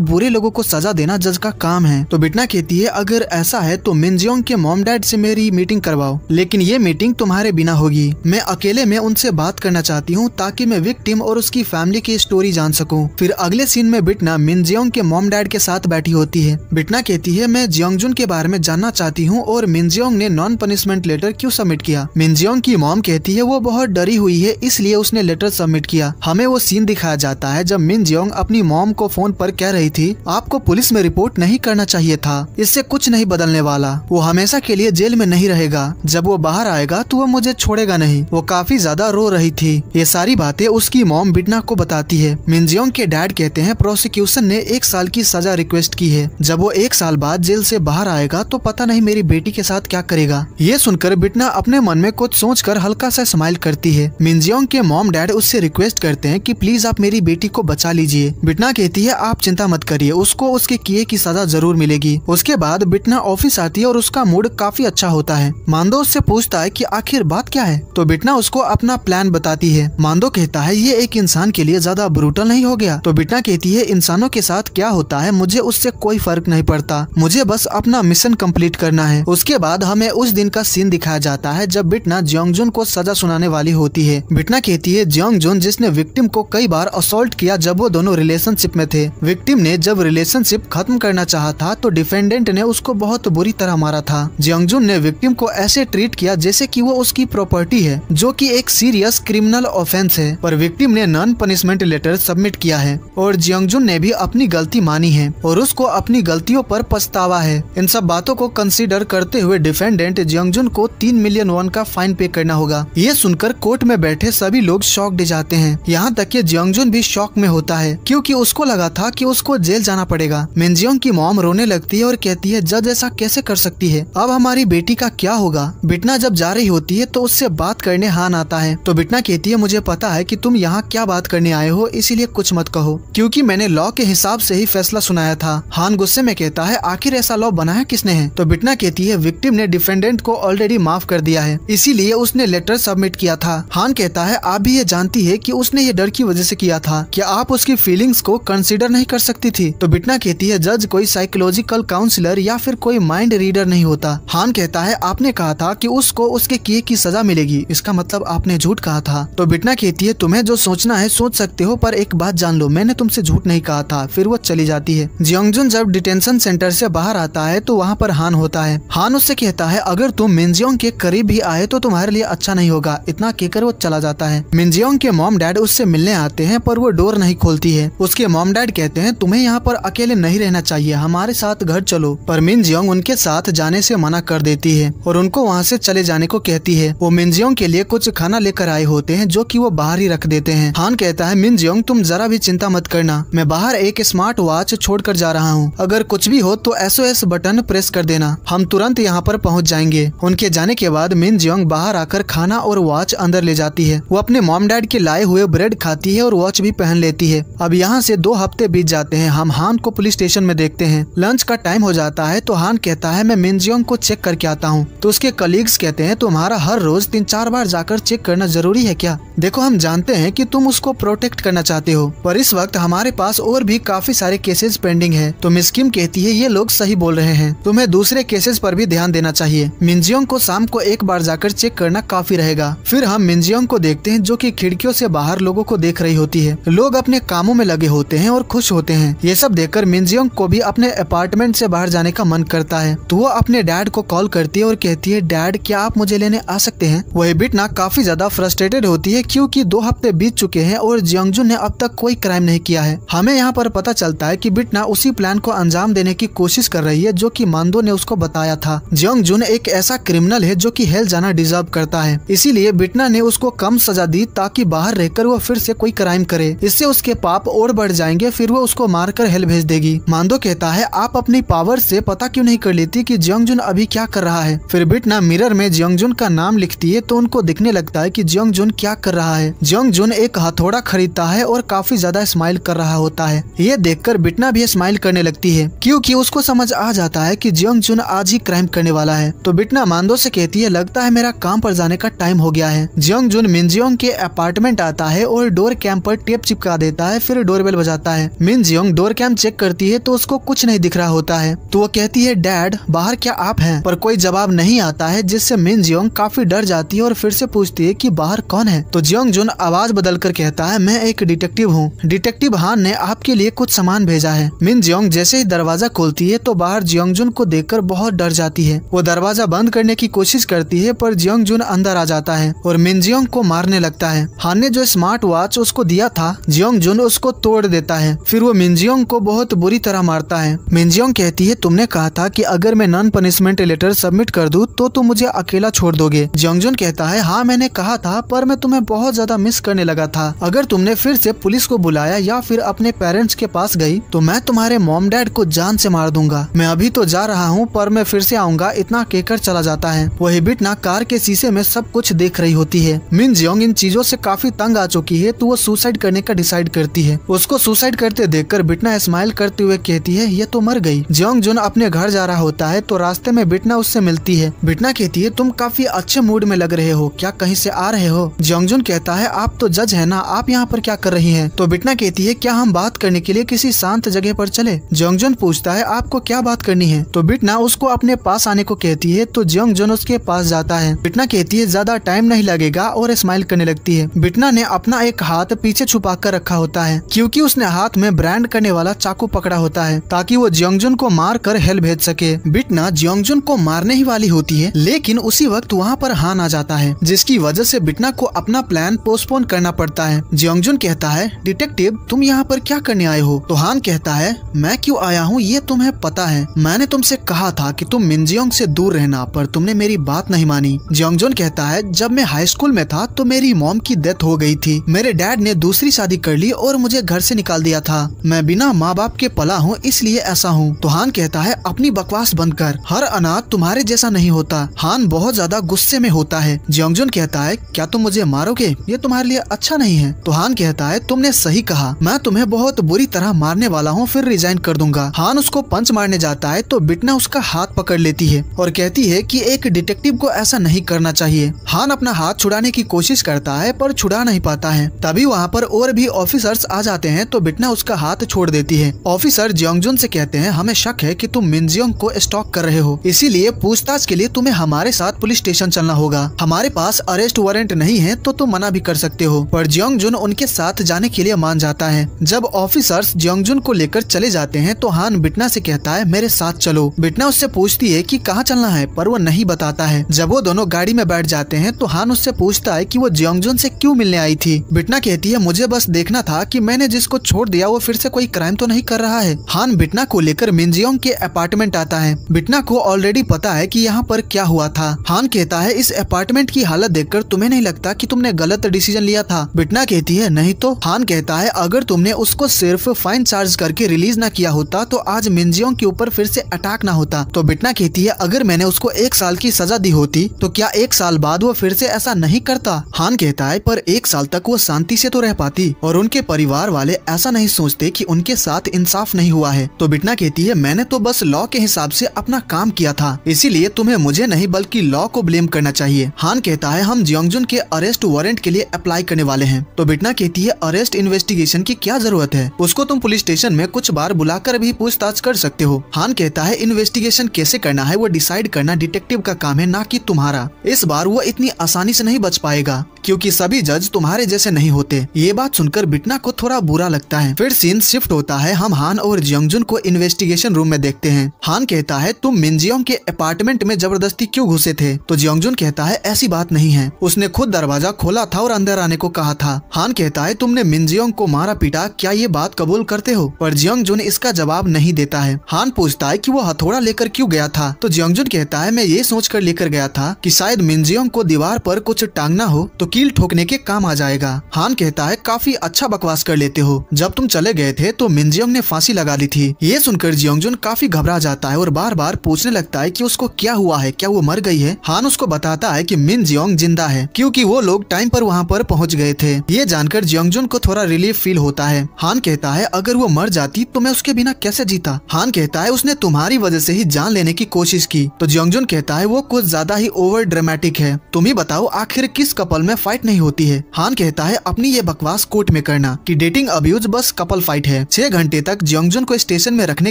बुरे लोगों को सजा देना जज का काम है। तो बिटना कहती है, अगर ऐसा है तो मिन जियोंग के मॉम डैड से मेरी मीटिंग करवाओ, लेकिन ये मीटिंग तुम्हारे बिना होगी। मैं अकेले में उनसे बात करना चाहती हूँ ताकि मैं विक्टिम और उसकी फैमिली की स्टोरी जान सकूं। फिर अगले सीन में बिटना मिन जियोंग के मॉम डैड के साथ बैठी होती है। बिटना कहती है, मैं जियोंग जुन के बारे में जानना चाहती हूँ और मिन जियोंग ने नॉन पनिशमेंट लेटर क्यों सबमिट किया। मिन जियोंग की मॉम कहती है, वो बहुत डरी हुई है इसलिए उसने लेटर सबमिट किया। हमें वो सीन दिखाया जाता है जब मिन जियोंग अपनी मॉम को फोन पर कह रही थी, आपको पुलिस में रिपोर्ट नहीं करना चाहिए था, इससे कुछ नहीं बदलने वाला, वो हमेशा के लिए जेल में नहीं रहेगा, जब वो बाहर आएगा तो वो मुझे छोड़ेगा नहीं। वो काफी ज्यादा रो रही थी। ये सारी बातें उसकी मॉम बिटना को बताती है। मिन जियोंग के डैड कहते हैं, प्रोसिक्यूशन ने 1 साल की सजा रिक्वेस्ट की है, जब वो 1 साल बाद जेल से बाहर आएगा तो पता नहीं मेरी बेटी के साथ क्या करेगा। ये सुनकर बिटना अपने मन में कुछ सोचकर हल्का सा स्माइल करती है। मिन जियोंग के मॉम डैड उससे रिक्वेस्ट करते हैं कि प्लीज आप मेरी बेटी को बचा लीजिए। बिटना कहती है, आप चिंता मत करिए, उसको उसके किए की सजा जरूर मिलेगी। उसके बाद बिटना ऑफिस आती है और उसका मूड काफी अच्छा होता है। मांदो उससे पूछता है कि आखिर बात क्या है, तो बिटना उसको अपना प्लान बताती है। मांदो कहता है, ये एक इंसान के लिए ज्यादा ब्रूटल नहीं हो गया। तो बिटना कहती है, इंसानों के साथ क्या होता है मुझे उससे कोई फर्क नहीं पड़ता, मुझे बस अपना मिशन कंप्लीट करना है। उसके बाद हमें उस दिन का सीन दिखाया जाता है जब बिटना जियोंग जुन को सजा सुनाने वाली होती है। बिटना कहती है, जियोंग जुन जिसने विक्टिम को कई बार असॉल्ट किया जब वो दोनों रिलेशनशिप में थे। विक्टिम ने जब रिलेशनशिप खत्म करना चाहा था तो डिफेंडेंट ने उसको बहुत बुरी तरह मारा था। जियोंग जुन ने विक्टिम को ऐसे ट्रीट किया जैसे कि वो उसकी प्रॉपर्टी है, जो कि एक सीरियस क्रिमिनल ऑफेंस है, पर विक्टिम ने नॉन पनिशमेंट लेटर सबमिट किया है और जियोंग जुन ने भी अपनी गलती मानी है और उसको अपनी गलतियों पर पछतावा है। इन सब बातों को कंसीडर करते हुए डिफेंडेंट जियोंग जुन को 3 मिलियन वॉन का फाइन पे करना होगा। ये सुनकर कोर्ट में बैठे सभी लोग शॉक्ड जाते हैं, यहाँ तक कि जियोंग जुन भी शॉक में होता है, क्योंकि उसको लगा था कि उसको जेल जाना पड़ेगा। मिन जियोंग की मॉम रोने लगती है और कहती है, जज ऐसा कैसे कर सकती है, अब हमारी बेटी का क्या होगा। बिटना जब जा रही होती है तो उससे बात करने हान आता है। तो बिटना कहती है, मुझे पता है कि तुम यहाँ क्या बात करने आए हो, इसीलिए कुछ मत कहो, क्योंकि मैंने लॉ के हिसाब से ही फैसला सुनाया था। हान गुस्से में कहता है, आखिर ऐसा लॉ बनाया किसने है। तो बिटना कहती है, विक्टिम ने डिफेंडेंट को ऑलरेडी माफ कर दिया है, इसीलिए उसने लेटर सबमिट किया था। हान कहता है, आप भी ये जानती है कि उसने ये डर की वजह से किया था, क्या आप उसकी फीलिंग्स को कंसीडर नहीं कर सकती थी। तो बिटना कहती है, जज कोई साइकोलॉजिकल काउंसलर या फिर कोई माइंड रीडर नहीं होता। हान कहता है, आपने कहा था कि उसको उसके किए की सजा मिलेगी, इसका मतलब आपने झूठ कहा था। तो बिटना कहती है, तुम्हें जो सोचना है सोच सकते हो, पर एक बात जान लो, मैंने तुमसे झूठ नहीं कहा था। फिर वो चली जाती है। जियोंग जुन जब डिटेंशन सेंटर से बाहर आता है तो वहाँ पर हान होता है। हान उससे कहता है, अगर तुम मिन जियोंग के करीब भी आए तो तुम्हारे लिए अच्छा नहीं होगा। इतना कहकर वो चला जाता है। मिन जियोंग के मॉम डैड उससे मिलने आते हैं, पर वो डोर नहीं खोलती है। उसके मॉम डैड कहते हैं, तुम्हें यहाँ पर अकेले नहीं रहना चाहिए, हमारे साथ घर चलो। पर मिन जियोंग उनके साथ जाने से मना कर देती है और उनको वहाँ से चले जाने को कहती है। वो मिन जियोंग के लिए कुछ खाना लेकर आए होते हैं, जो कि वो बाहर ही रख देते हैं। हान कहता है, मिन जियोंग तुम जरा भी चिंता मत करना, मैं बाहर एक स्मार्ट वॉच छोड़ कर जा रहा हूँ, अगर कुछ भी हो तो SOS बटन प्रेस कर देना, हम तुरंत यहाँ पर पहुँच जाएंगे। उनके जाने के बाद मिन जियोंग बाहर आकर खाना और वॉच अंदर ले जाती है। वो अपने मॉम डैड के लाए हुए ब्रेड खाती है और वॉच भी पहन लेती है। अब यहाँ से 2 हफ्ते बीत जाते हैं। हम हान को पुलिस स्टेशन में देखते हैं। लंच का टाइम हो जाता है तो हान कहता है, मैं मिन जियोंग को चेक करके आता हूँ। तो उसके कलीग्स कहते हैं, तुम्हारा हर रोज 3-4 बार जाकर चेक करना जरूरी है क्या? देखो, हम जानते हैं कि तुम उसको प्रोटेक्ट करना चाहते हो, पर इस वक्त हमारे पास और भी काफी सारे केसेस पेंडिंग है। तो मिस किम कहती है, ये लोग सही बोल रहे हैं, तुम्हें दूसरे केसेस पर भी ध्यान देना चाहिए। मिन जियोंग को शाम को एक बार जाकर चेक करना काफी रहेगा। फिर हम मिन जियोंग को देखते हैं, जो कि खिड़कियों से बाहर लोगों को देख रही होती है। लोग अपने कामों में लगे होते हैं और खुश होते हैं। ये सब देखकर मिन जियोंग को भी अपने अपार्टमेंट से बाहर जाने का मन करता है। तो वो अपने डैड को कॉल करती है और कहती है, डैड क्या आप मुझे लेने आ सकते हैं? वही बिटना काफी ज्यादा फ्रस्ट्रेटेड होती है, क्योंकि 2 हफ्ते बीत चुके हैं और जियोंग जुन ने अब तक कोई क्राइम नहीं किया है। हमें यहाँ पर पता चलता है कि बिटना उसी प्लान को अंजाम देने की कोशिश कर रही है जो कि मांदो ने उसको बताया था। जियोंग जुन एक ऐसा क्रिमिनल है जो कि हेल जाना डिजर्व करता है, इसीलिए बिटना ने उसको कम सजा दी ताकि बाहर रहकर वो फिर से कोई क्राइम करे। इससे उसके पाप और बढ़ जाएंगे, फिर वो उसको मारकर हेल भेज देगी। मांदो कहता है, आप अपनी पावर ऊपर से पता क्यों नहीं कर लेती कि जियोंगजुन अभी क्या कर रहा है। फिर बिटना मिरर में जियोंगजुन का नाम लिखती है तो उनको दिखने लगता है कि जियोंगजुन क्या कर रहा है। जियोंगजुन एक हथौड़ा खरीदता है और काफी ज्यादा स्माइल कर रहा होता है। ये देखकर बिटना भी स्माइल करने लगती है क्योंकि उसको समझ आ जाता है कि जियोंगजुन आज ही क्राइम करने वाला है। तो बिटना मांदो से कहती है लगता है मेरा काम पर जाने का टाइम हो गया है। जियोंगजुन मिनजियोंग के अपार्टमेंट आता है और डोर कैम पर टेप चिपका देता है। फिर डोरबेल बजाता है। मिनजियोंग डोर कैम चेक करती है तो उसको कुछ नहीं दिख रहा होता है। तो वो कहती है डैड बाहर क्या आप हैं? पर कोई जवाब नहीं आता है जिससे मिनजियोंग काफी डर जाती है और फिर से पूछती है कि बाहर कौन है। तो जियोंगजुन आवाज बदलकर कहता है मैं एक डिटेक्टिव हूँ। डिटेक्टिव हान ने आपके लिए कुछ सामान भेजा है। मिनजियोंग जैसे ही दरवाजा खोलती है तो बाहर जियोंगजुन को देखकर बहुत डर जाती है। वो दरवाजा बंद करने की कोशिश करती है पर जियोंगजुन अंदर आ जाता है और मिनजियोंग को मारने लगता है। हान ने जो स्मार्ट वॉच उसको दिया था जियोंगजुन उसको तोड़ देता है। फिर वो मिनजियोंग को बहुत बुरी तरह मारता है। मिनजियोंग कहती है तुमने कहा था कि अगर मैं नॉन पनिशमेंट लेटर सबमिट कर दूं तो तुम मुझे अकेला छोड़ दोगे। जियोंगजुन कहता है हाँ मैंने कहा था पर मैं तुम्हें बहुत ज्यादा मिस करने लगा था। अगर तुमने फिर से पुलिस को बुलाया या फिर अपने पेरेंट्स के पास गई तो मैं तुम्हारे मॉम डैड को जान से मार दूंगा। मैं अभी तो जा रहा हूँ पर मैं फिर से आऊंगा। इतना कहकर चला जाता है। वही बिटना कार के शीशे में सब कुछ देख रही होती है। मिनजियोंग इन चीजों से काफी तंग आ चुकी है तो वो सुसाइड करने का डिसाइड करती है। उसको सुसाइड करते देखकर बिटना स्माइल करते हुए कहती है ये तो मर गई। जियोंगजुन अपने घर जा रहा होता है तो रास्ते में बिटना उससे मिलती है। बिटना कहती है तुम काफी अच्छे मूड में लग रहे हो, क्या कहीं से आ रहे हो? जियोंगजुन कहता है आप तो जज है ना, आप यहाँ पर क्या कर रही हैं? तो बिटना कहती है क्या हम बात करने के लिए किसी शांत जगह पर चले? जियोंगजुन पूछता है आपको क्या बात करनी है? तो बिटना उसको अपने पास आने को कहती है तो जियोंगजुन उसके पास जाता है। बिटना कहती है ज्यादा टाइम नहीं लगेगा और स्माइल करने लगती है। बिटना ने अपना एक हाथ पीछे छुपा कर रखा होता है क्योंकि उसने हाथ में ब्रांड करने वाला चाकू पकड़ा होता है ताकि वो जियोंगजुन को मार कर हेल भेज सके। बिटना जियोंगजुन को मारने ही वाली होती है लेकिन उसी वक्त वहाँ पर हान आ जाता है जिसकी वजह से बिटना को अपना प्लान पोस्टपोन करना पड़ता है। जियोंगजुन कहता है डिटेक्टिव तुम यहाँ पर क्या करने आए हो? तो हान कहता है मैं क्यों आया हूँ ये तुम्हें पता है। मैंने तुमसे कहा था कि तुम मिनजियोंग से दूर रहना पर तुमने मेरी बात नहीं मानी। जियोंगजुन कहता है जब मैं हाई स्कूल में था तो मेरी मॉम की डेथ हो गई थी। मेरे डैड ने दूसरी शादी कर ली और मुझे घर से निकाल दिया था। मैं बिना माँ बाप के पला हूँ इसलिए ऐसा हूँ। तो हान कहता है अपनी बकवास बंद कर, हर अनाथ तुम्हारे जैसा नहीं होता। हान बहुत ज्यादा गुस्से में होता है। जियोंगजुन कहता है क्या तुम मुझे मारोगे? ये तुम्हारे लिए अच्छा नहीं है। तो हान कहता है तुमने सही कहा, मैं तुम्हें बहुत बुरी तरह मारने वाला हूँ, फिर रिजाइन कर दूंगा। हान उसको पंच मारने जाता है तो बिटना उसका हाथ पकड़ लेती है और कहती है कि एक डिटेक्टिव को ऐसा नहीं करना चाहिए। हान अपना हाथ छुड़ाने की कोशिश करता है पर छुड़ा नहीं पाता है। तभी वहाँ पर और भी ऑफिसर्स आ जाते हैं तो बिटना उसका हाथ छोड़ देती है। ऑफिसर जियोंगजुन से कहते हैं हमें शक है कि तुम मिनजियोंग को स्टॉक कर रहे हो, इसीलिए पूछताछ के लिए तुम्हें हमारे साथ पुलिस स्टेशन चलना होगा। हमारे पास अरेस्ट वारंट नहीं है तो तुम मना भी कर सकते हो। पर जियोंगजुन उनके साथ जाने के लिए मान जाता है। जब ऑफिसर्स जियोंगजुन को लेकर चले जाते हैं तो हान बिटना से कहता है मेरे साथ चलो। बिटना उससे पूछती है कि कहाँ चलना है पर वो नहीं बताता है। जब वो दोनों गाड़ी में बैठ जाते हैं तो हान उससे पूछता है कि वो जियोंगजुन से क्यों मिलने आई थी। बिटना कहती है मुझे बस देखना था कि मैंने जिसको छोड़ दिया वो फिर से कोई क्राइम तो नहीं कर रहा है। हान बिटना को लेकर मिनजियोंग के अपार्टमेंट आता है। बिटना को ऑलरेडी पता है कि यहाँ पर क्या हुआ था। हान कहता है इस अपार्टमेंट की हालत देखकर तुम्हें नहीं लगता कि तुमने गलत डिसीजन लिया था? बिटना कहती है नहीं तो। हान कहता है अगर तुमने उसको सिर्फ फाइन चार्ज करके रिलीज ना किया होता तो आज मिनजियोंग के ऊपर फिर से अटैक ना होता। तो बिटना कहती है अगर मैंने उसको 1 साल की सजा दी होती तो क्या 1 साल बाद वो फिर से ऐसा नहीं करता? हान कहता है पर 1 साल तक वो शांति से तो रह पाती और उनके परिवार वाले ऐसा नहीं सोचते कि उनके साथ इंसाफ नहीं हुआ है। तो बिटना कहती है मैंने तो बस लॉ के हिसाब से अपना काम किया था, इसीलिए तुम्हें मुझे नहीं बल्कि लॉ को ब्लेम करना चाहिए। हान कहता है हम जियोंगजुन के अरेस्ट वारंट के लिए अप्लाई करने वाले हैं। तो बिटना कहती है अरेस्ट इन्वेस्टिगेशन की क्या जरूरत है? उसको तुम पुलिस स्टेशन में कुछ बार बुलाकर भी पूछताछ कर सकते हो। हान कहता है इन्वेस्टिगेशन कैसे करना है वो डिसाइड करना डिटेक्टिव का काम है, ना कि तुम्हारा। इस बार वो इतनी आसानी से नहीं बच पाएगा क्योंकि सभी जज तुम्हारे जैसे नहीं होते। ये बात सुनकर बिटना को थोड़ा बुरा लगता है। फिर सीन शिफ्ट होता है। हम हान और जियोंगजुन को इन्वेस्टिगेशन रूम में देखते हैं। हान कहता है तुम मिनजियोंग के अपार्टमेंट में जबरदस्ती क्यों घुसे थे? तो जियोंगजुन कहता है ऐसी बात नहीं है, उसने खुद दरवाजा खोला था और अंदर आने को कहा था। हान कहता है तुमने मिनजियोंग को मारा पीटा, क्या ये बात कबूल करते हो? पर जियोंगजुन इसका जवाब नहीं देता है। हान पूछता है कि वो हथौड़ा लेकर क्यों गया था? तो जियोंगजुन कहता है मैं ये सोचकर लेकर गया था कि शायद मिनजियोंग को दीवार पर कुछ टांगना हो तो कील ठोकने के काम आ जाएगा। हान कहता है काफी अच्छा बकवास कर लेते हो, जब तुम चले गए थे तो मिनजियोंग ने फांसी लगा ली थी। ये सुनकर जियोंगजुन काफी घबरा जाता है और बार बार पूछने लगता है कि उसको क्या हुआ है, क्या वो मर गई है। हान उसको बताता है कि मिन जियोंग जिंदा है क्योंकि वो लोग टाइम पर वहाँ पर पहुँच गए थे। ये जानकर जियोंगजुन को थोड़ा रिलीफ फील होता है। हान कहता है अगर वो मर जाती तो मैं उसके बिना कैसे जीता। हान कहता है उसने तुम्हारी वजह से ही जान लेने की कोशिश की। तो जियोंगजुन कहता है वो कुछ ज्यादा ही ओवर ड्रामेटिक है, तुम ही बताओ आखिर किस कपल में फाइट नहीं होती है। हान कहता है अपनी ये बकवास कोर्ट में करना कि डेटिंग अब्यूज बस कपल फाइट है। 6 घंटे तक जियोंगजुन को स्टेशन में रखने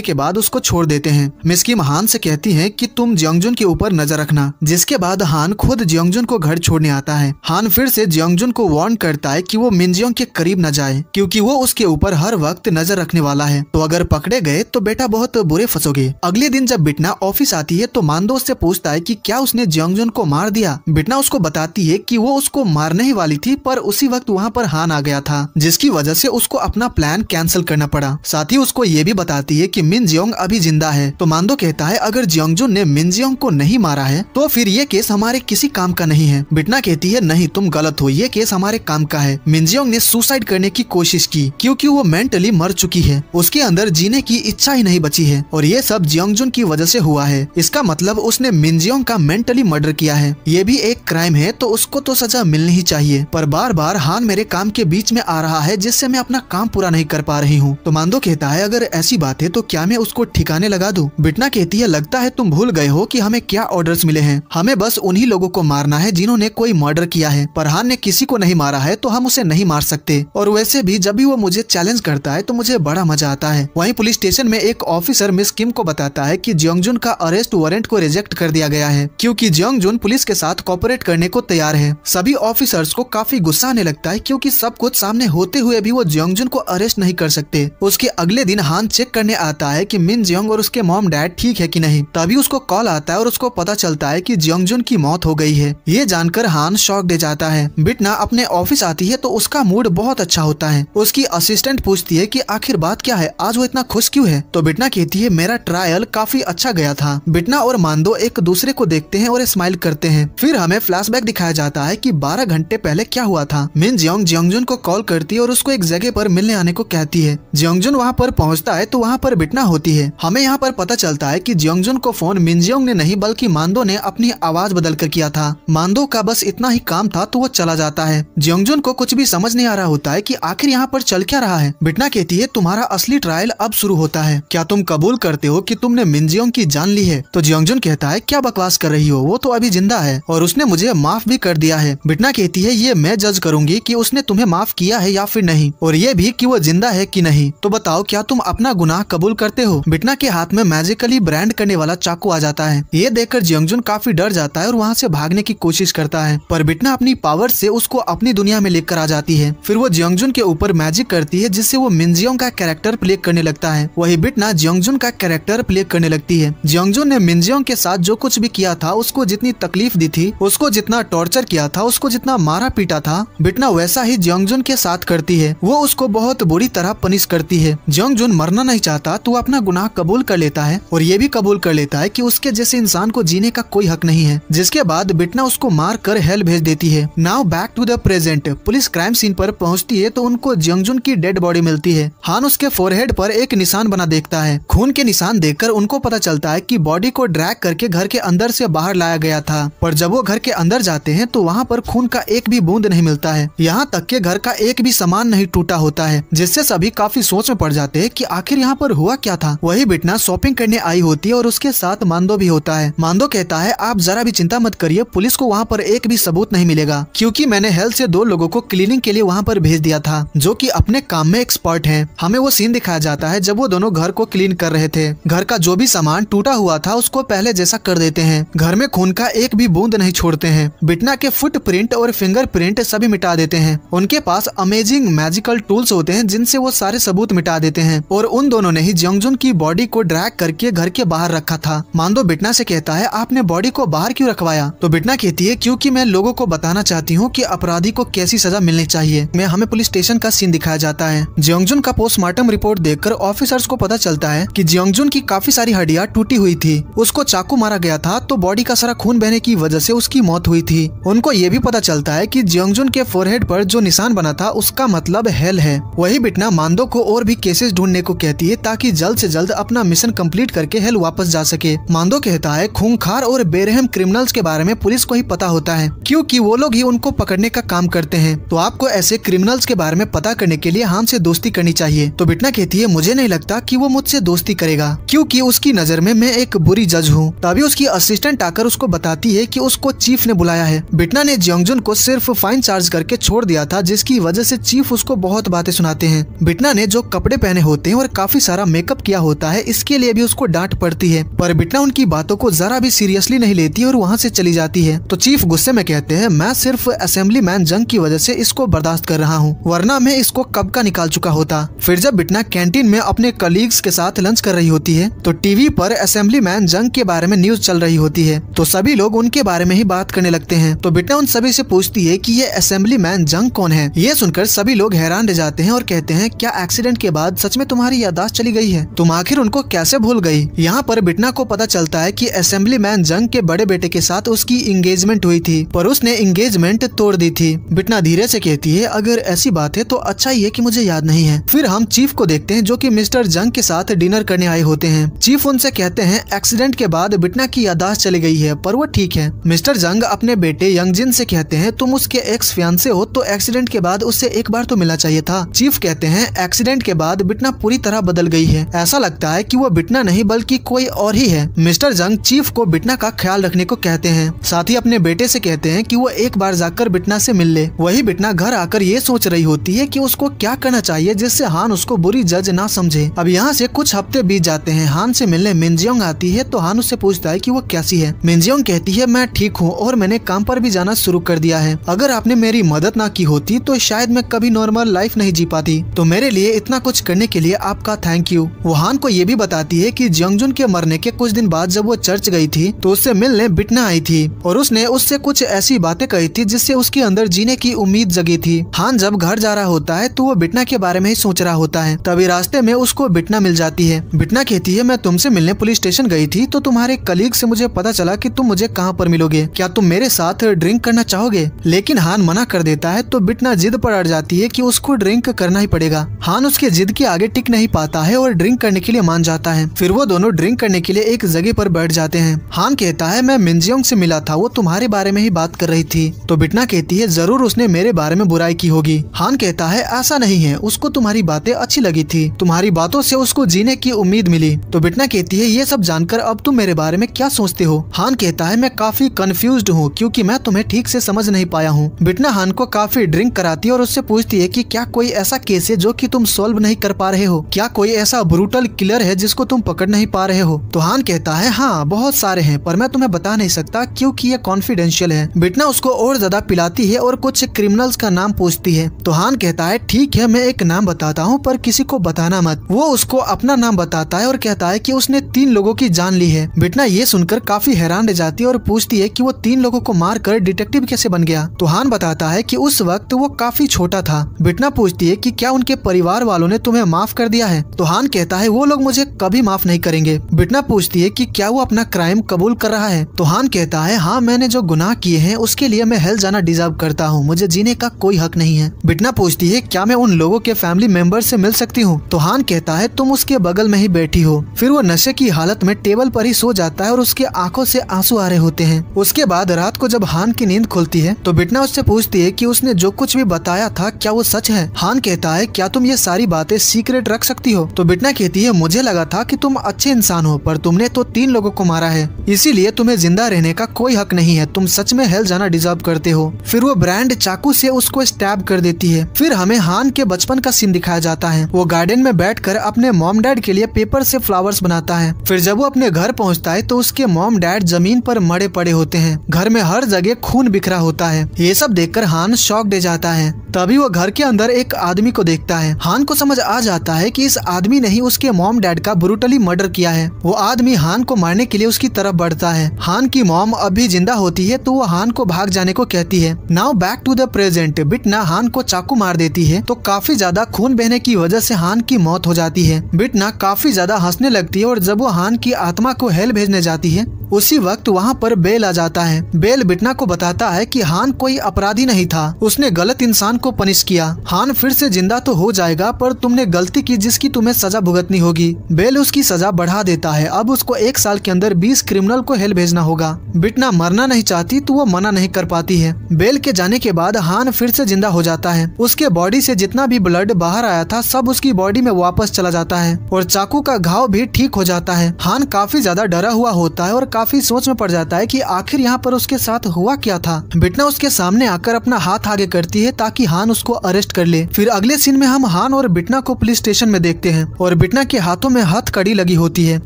के बाद उसको छोड़ देते हैं। मिस किम हान से कहती है कि तुम जियोंगजुन के ऊपर नजर रखना, जिसके बाद हान खुद जियोंगजुन को घर छोड़ने आता है। हान फिर से जियोंगजुन को वार्न करता है कि वो मिनजियोंग के करीब न जाए क्योंकि वो उसके ऊपर हर वक्त नजर रखने वाला है, तो अगर पकड़े गए तो बेटा बहुत बुरे फंसोगे। अगले दिन जब बिटना ऑफिस आती है तो मांदो उससे पूछता है कि क्या उसने जियोंगजुन को मार दिया। बिटना उसको बताती है कि वो उसको मारने ही वाली थी, पर उसी वक्त वहाँ पर हान आ गया था, जिसकी वजह से उसको अपना प्लान कैंसिल करना पड़ा। साथ ही उसको ये भी बताती है कि मिन जियोंग अभी जिंदा है। तो मांदो कहता है अगर जियोंगजुन ने मिन जियोंग को नहीं मारा है तो फिर ये केस हमारे किसी काम का नहीं है। बिटना कहती है नहीं, तुम गलत हो, ये केस हमारे काम का है। मिन जियोंग ने सुसाइड करने की कोशिश की क्योंकि वो मेंटली मर चुकी है, उसके अंदर जीने की इच्छा ही नहीं बची है और ये सब जियोंगजुन की वजह से हुआ है। इसका मतलब उसने मिन जियोंग का मेंटली मर्डर किया है। ये भी एक क्राइम है तो उसको तो सजा मिलनी ही चाहिए, पर बार बार हान मेरे काम के बीच में आ रहा है जिससे मैं अपना काम पूरा नहीं कर पा रही हूँ। तो मांदो कहता है अगर ऐसी बात है तो क्या मैं उसको ठिकाने लगा दूं। बिटना कहती है लगता है तुम भूल गए हो कि हमें क्या ऑर्डर्स मिले हैं, हमें बस उन्हीं लोगों को मारना है जिन्होंने कोई मर्डर किया है, पर हान ने किसी को नहीं मारा है तो हम उसे नहीं मार सकते। और वैसे भी जब भी वो मुझे चैलेंज करता है तो मुझे बड़ा मजा आता है। वहीं पुलिस स्टेशन में एक ऑफिसर मिस किम को बताता है कि जियोंगजुन का अरेस्ट वारंट को रिजेक्ट कर दिया गया है क्योंकि जियोंगजुन पुलिस के साथ कोऑपरेट करने को तैयार है। सभी ऑफिसर्स को काफी गुस्सा आने लगता है क्योंकि सब कुछ सामने होते हुए भी वो जियोंगजुन को अरेस्ट नहीं कर सकते। उसके अगले दिन हान चेक करने आता है कि मिन जियोंग और उसके मॉम डैड ठीक है कि नहीं, तभी उसको कॉल आता है और उसको पता चलता है कि जियोंगजुन की मौत हो गई है। ये जानकर हान शॉक दे जाता है। बिटना अपने ऑफिस आती है तो उसका मूड बहुत अच्छा होता है। उसकी असिस्टेंट पूछती है कि आखिर बात क्या है, आज वो इतना खुश क्यों है। तो बिटना कहती है मेरा ट्रायल काफी अच्छा गया था। बिटना और मांदो एक दूसरे को देखते हैं और स्माइल करते हैं। फिर हमें फ्लैशबैक दिखाया जाता है कि 12 घंटे पहले क्या हुआ था। मिन जियोंग जियोंगजुन को कॉल करती है और उसको एक जगह पर मिलने आने को कहती है। जियोंगजुन वहाँ पर पहुँचता है तो वहाँ पर बिटना होती है। हमें यहाँ पर पता चलता है कि जियोंगजुन को फोन मिन जियोंग ने नहीं बल्कि मांदो ने अपनी आवाज बदल कर किया था। मांदो का बस इतना ही काम था तो वो चला जाता है। जियोंगजुन को कुछ भी समझ नहीं आ रहा होता है कि आखिर यहाँ पर चल क्या रहा है। बिटना कहती है तुम्हारा असली ट्रायल अब शुरू होता है, क्या तुम कबूल करते हो कि तुमने मिन जियोंग की जान ली है। तो जियोंगजुन कहता है क्या बकवास कर रही हो, वो तो अभी जिंदा है और उसने मुझे माफ भी कर दिया है। बिटना कहती है ये मैं जज करूंगी कि उसने तुम्हें माफ किया है या फिर नहीं, और ये भी कि वो जिंदा है कि नहीं। तो बताओ क्या तुम अपना गुनाह कबूल करते हो। बिटना के हाथ में मैजिकली ब्रांड करने वाला चाकू आ जाता है। ये देखकर जियोंगजुन काफी डर जाता है और वहाँ से भागने की कोशिश करता है, पर बिटना अपनी पावर से उसको अपनी दुनिया में लेकर आ जाती है। फिर वो जियोंगजुन के ऊपर मैजिक करती है जिससे वो मिन जियोंग का कैरेक्टर प्ले करने लगता है। वही बिटना जियोंगजुन का कैरेक्टर प्ले करने लगती है। जियोंगजुन ने मिन जियोंग के साथ जो कुछ भी किया था, उसको जितनी तकलीफ दी थी, उसको जितना टॉर्चर किया था, उसको जितना मारा पीटा था, बिटना वैसा ही जियोंगजुन के साथ करती है। वो उसको बहुत बुरी तरह पनिश करती है। जियोंगजुन मरना नहीं चाहता तो वो अपना गुनाह कबूल कर लेता है और ये भी कबूल कर लेता है कि उसके जैसे इंसान को जीने का कोई हक नहीं है, जिसके बाद बिटना उसको मार कर हेल भेज देती है। Now back to the present. Police crime scene पर पहुंचती है तो उनको जियोंगजुन की डेड बॉडी मिलती है। हान उसके फोरहेड पर एक निशान बना देखता है। खून के निशान देखकर उनको पता चलता है कि बॉडी को ड्रैग करके घर के अंदर से बाहर लाया गया था, पर जब वो घर के अंदर जाते हैं तो वहाँ पर खून का एक भी बूंद नहीं मिलता है। यहाँ तक के घर का एक भी सामान नहीं टूटा होता है, जिससे सभी काफी सोच में पड़ जाते हैं कि आखिर यहाँ पर हुआ क्या था। वही बिटना शॉपिंग करने आई होती है और उसके साथ मांदो भी होता है। मांदो कहता है आप जरा भी चिंता मत करिए, पुलिस को वहाँ पर एक भी सबूत नहीं मिलेगा क्योंकि मैंने हेल्थ से 2 लोगों को क्लीनिंग के लिए वहाँ पर भेज दिया था जो कि अपने काम में एक्सपर्ट हैं। हमें वो सीन दिखाया जाता है जब वो दोनों घर को क्लीन कर रहे थे। घर का जो भी सामान टूटा हुआ था उसको पहले जैसा कर देते हैं। घर में खून का एक भी बूंद नहीं छोड़ते हैं। बिटना के फुटप्रिंट और फिंगरप्रिंट सभी मिटा देते हैं। उनके पास अमेजिंग मैजिकल टूल्स होते हैं जिनसे वो सारे सबूत मिटा देते हैं और उन दोनों ने ही जियोंगजुन की बॉडी को ड्रैग करके घर के बाहर रखा था। मांदो बिटना से कहता है आपने बॉडी को बाहर क्यों रखवाया। तो बिटना कहती है क्योंकि मैं लोगों को बताना चाहती हूँ कि अपराधी को कैसी सजा मिलनी चाहिए। मैं हमें पुलिस स्टेशन का सीन दिखाया जाता है। जियोंगजुन का पोस्टमार्टम रिपोर्ट देखकर ऑफिसर्स को पता चलता है कि जियोंगजुन की काफी सारी हड्डियां टूटी हुई थी। उसको चाकू मारा गया था तो बॉडी का सारा खून बहने की वजह से उसकी मौत हुई थी। उनको ये भी पता चलता है कि जियोंगजुन के फोरहेड पर जो निशान बना था उसका मतलब हेल है। वही बिटना मांदो को और भी केसेस ढूंढने को कहती है ताकि जल्द से जल्द अपना मिशन कंप्लीट करके हेल वापस जा सके। मांडो कहता है खूंखार और बेरहम क्रिमिनल्स के बारे में पुलिस को ही पता होता है, क्योंकि वो लोग ही उनको पकड़ने का काम करते हैं। तो आपको ऐसे क्रिमिनल्स के बारे में पता करने के लिए हान से दोस्ती करनी चाहिए। तो बिटना कहती है मुझे नहीं लगता कि वो मुझसे दोस्ती करेगा, क्योंकि उसकी नजर में मैं एक बुरी जज हूँ। तभी उसकी असिस्टेंट आकर उसको बताती है कि उसको चीफ ने बुलाया है। बिटना ने जियोंगजुन को सिर्फ फाइन चार्ज करके छोड़ दिया था, जिसकी वजह से चीफ उसको बहुत बातें सुनाते हैं। बिटना ने जो कपड़े पहने होते हैं और काफी सारा मेकअप किया होता है, इसके लिए भी उसको डांट पड़ती है, पर बिटना उनकी बातों को जरा भी सीरियसली नहीं लेती और वहाँ से चली जाती है। तो चीफ गुस्से में कहते हैं मैं सिर्फ असेंबली मैन जंग की वजह से इसको बर्दाश्त कर रहा हूँ, वरना मैं इसको कब का निकाल चुका होता। फिर जब बिटना कैंटीन में अपने कलीग्स के साथ लंच कर रही होती है तो टीवी पर असेंबली मैन जंग के बारे में न्यूज चल रही होती है। तो सभी लोग उनके बारे में ही बात करने लगते हैं। तो बिटना उन सभी से पूछती है कि ये असेंबली मैन जंग कौन है। ये सुनकर सभी लोग हैरान रह जाते हैं और कहते हैं क्या एक्सीडेंट के बाद सच में तुम्हारी याददाश्त चली गई है? तुम आखिर उनको कैसे भूल गई? यहाँ पर बिटना को पता चलता है कि असेंबली मैन जंग के बड़े बेटे के साथ उसकी एंगेजमेंट हुई थी, पर उसने एंगेजमेंट तोड़ दी थी। बिटना धीरे से कहती है अगर ऐसी बात है तो अच्छा ही है कि मुझे याद नहीं है। फिर हम चीफ को देखते हैं जो कि मिस्टर जंग के साथ डिनर करने आए होते हैं। चीफ उनसे कहते हैं एक्सीडेंट के बाद बिटना की याददाश्त चली गई है, पर वो ठीक है। मिस्टर जंग अपने बेटे यंगजिन से कहते हैं तुम उसके एक्स फियांसे हो तो एक्सीडेंट के बाद उससे एक बार तो मिलना चाहिए था। चीफ कहते हैं एक्सीडेंट के बाद बिटना पूरी तरह बदल गई है, ऐसा लगता है कि वो बिटना नहीं बल्कि कोई और ही है। मिस्टर जंग चीफ को बिटना का ख्याल रखने को कहते हैं, साथ ही अपने बेटे से कहते हैं कि वो एक बार जाकर बिटना से मिल ले। वही बिटना घर आकर ये सोच रही होती है कि उसको क्या करना चाहिए जिससे हान उसको बुरी जज ना समझे। अब यहाँ से कुछ हफ्ते बीत जाते हैं। हान से मिलने मिनजियोंग आती है तो हान उससे पूछता है कि वो कैसी है। मिनजियोंग कहती है मैं ठीक हूँ और मैंने काम पर भी जाना शुरू कर दिया है। अगर आपने मेरी मदद ना की होती तो शायद मैं कभी नॉर्मल लाइफ नहीं जी पाती। तो मेरे लिए इतना कुछ करने के लिए आपका थैंक यू। वो हान को ये भी बताती है कि जियोंगजुन के मरने के कुछ दिन बाद जब वो चर्च गई थी तो उससे मिलने बिटना आई थी और उसने उससे कुछ ऐसी बातें कही थी जिससे उसके अंदर जीने की उम्मीद जगी थी। हान जब घर जा रहा होता है तो वो बिटना के बारे में ही सोच रहा होता है। तभी रास्ते में उसको बिटना मिल जाती है। बिटना कहती है मैं तुमसे मिलने पुलिस स्टेशन गई थी तो तुम्हारे कलीग से मुझे पता चला कि तुम मुझे कहाँ पर मिलोगे, क्या तुम मेरे साथ ड्रिंक करना चाहोगे? लेकिन हान मना कर देता है तो बिटना जिद पर अड़ जाती है कि उसको ड्रिंक करना ही पड़ेगा। हान उसके जिद के आगे टिक नहीं पाता है और ड्रिंक करने के लिए मान जाता है। फिर वो दोनों ड्रिंक करने के लिए एक जगह पर बैठ जाते हैं। हान कहता है मैं मिनजियोंग से मिला था, वो तुम्हारे बारे में ही बात कर रही थी। तो बिटना कहती है जरूर उसने मेरे बारे में बुराई की होगी। हान कहता है ऐसा नहीं है, उसको तुम्हारी बातें अच्छी लगी थी, तुम्हारी बातों से उसको जीने की उम्मीद मिली। तो बिटना कहती है ये सब जानकर अब तुम मेरे बारे में क्या सोचते हो? हान कहता है मैं काफी कंफ्यूज्ड हूँ क्योंकि मैं तुम्हें ठीक से समझ नहीं पाया हूँ। बिटना हान को काफी ड्रिंक कराती है और उससे पूछती है कि क्या कोई ऐसा केस है जो कि तुम सॉल्व नहीं कर पा रहे हो? क्या कोई ऐसा ब्रूटल किलर है जिसको तुम पकड़ नहीं पा रहे हो? तो हान कहता है हाँ बहुत सारे हैं, पर मैं तुम्हें बता नहीं सकता क्योंकि ये कॉन्फिडेंशियल है। बिटना उसको और ज्यादा पिलाती है और कुछ क्रिमिनल्स का नाम पूछती है। तो हान कहता है ठीक है मैं एक नाम बताता हूँ पर किसी को बताना मत। वो उसको अपना नाम बताता है और कहता है कि उसने 3 लोगों की जान ली है। बिटना ये सुनकर काफी हैरान रह जाती है और पूछती है कि वो 3 लोगों को मारकर डिटेक्टिव कैसे बन गया? तो हान बताता है कि उस वक्त वो काफी छोटा था। बिटना पूछती है कि क्या उनके परिवार वालों ने तुम्हें माफ कर दिया है? तो हान कहता है वो लोग मुझे कभी माफ नहीं करेंगे। बिटना पूछती है कि क्या वो अपना क्राइम कबूल कर रहा है? तो हान कहता है हाँ मैंने जो गुनाह किए हैं उसके लिए मैं हेल जाना डिजर्व करता हूँ, मुझे जीने का कोई हक नहीं है। बिटना पूछती है क्या मैं उन लोगों के फैमिली मेंबर से मिल सकती हूँ? तो हान कहता है तुम उसके बगल में ही बैठी हो। फिर वो नशे की हालत में टेबल पर ही सो जाता है और उसके आंखों से आंसू आ रहे होते हैं। उसके बाद रात को जब हान की नींद खुलती है तो बिटना उससे पूछती है कि उसने जो कुछ भी बताया था क्या वो सच है? हान कहता है क्या तुम ये सारी बातें सीक्रेट रख सकती हो? तो बिटना कहती है मुझे लगा था कि तुम अच्छे इंसान हो पर तुमने तो 3 लोगों को मारा है, इसीलिए तुम्हें जिंदा रहने का कोई हक नहीं है, तुम सच में हेल जाना डिजर्व करते हो। फिर वो ब्रांड चाकू से उसको स्टैब कर देती है। फिर हमें हान के बचपन का सीन दिखाया जाता है। वो गार्डन में बैठकर अपने मॉम डैड के लिए पेपर से फ्लावर्स बनाता है। फिर जब वो अपने घर पहुंचता है तो उसके मॉम डैड जमीन पर मरे पड़े होते हैं। घर में हर जगह खून बिखरा होता है। ये सब देखकर हान शॉक दे जाता है। तभी वो घर के अंदर एक आदमी को देखता है। हान को समझ आ जाता है कि इस आदमी ने ही उसके मॉम डैड का ब्रूटली मर्डर किया है। वो आदमी हान को मारने के लिए उसकी तरफ बढ़ता है। हान की मॉम अभी जिंदा होती है तो वो हान को भाग जाने को कहती है। Now back to the present. Bitna Han को चाकू मार देती है तो काफी ज्यादा खून बहने की वजह से हान की मौत हो जाती है। बिटना काफी ज्यादा हंसने लगती है और जब वो हान की आत्मा को हेल भेजने जाती है उसी वक्त वहाँ पर बेल आ जाता है। बेल बिटना को बताता है कि हान कोई अपराधी नहीं था, उसने गलत इंसान को पनिश किया। हान फिर से जिंदा तो हो जाएगा पर तुमने गलती की जिसकी तुम्हें सजा भुगतनी होगी। थी। बेल उसकी सजा बढ़ा देता है। अब उसको 1 साल के अंदर 20 क्रिमिनल को हेल भेजना होगा। बिटना मरना नहीं चाहती तो वो मना नहीं कर पाती है। बेल के जाने के बाद हान फिर से जिंदा हो जाता है। उसके बॉडी से जितना भी ब्लड बाहर आया था सब उसकी बॉडी में वापस चला जाता है और चाकू का घाव भी ठीक हो जाता है। हान काफी ज्यादा डरा हुआ होता है और काफी सोच में पड़ जाता है कि आखिर यहाँ पर उसके साथ हुआ क्या था। बिटना उसके सामने आकर अपना हाथ आगे करती है ताकि हान उसको अरेस्ट कर ले। फिर अगले सीन में हम हान और बिटना को पुलिस स्टेशन में देखते हैं और बिटना के हाथों में हथकड़ी लगी होती है।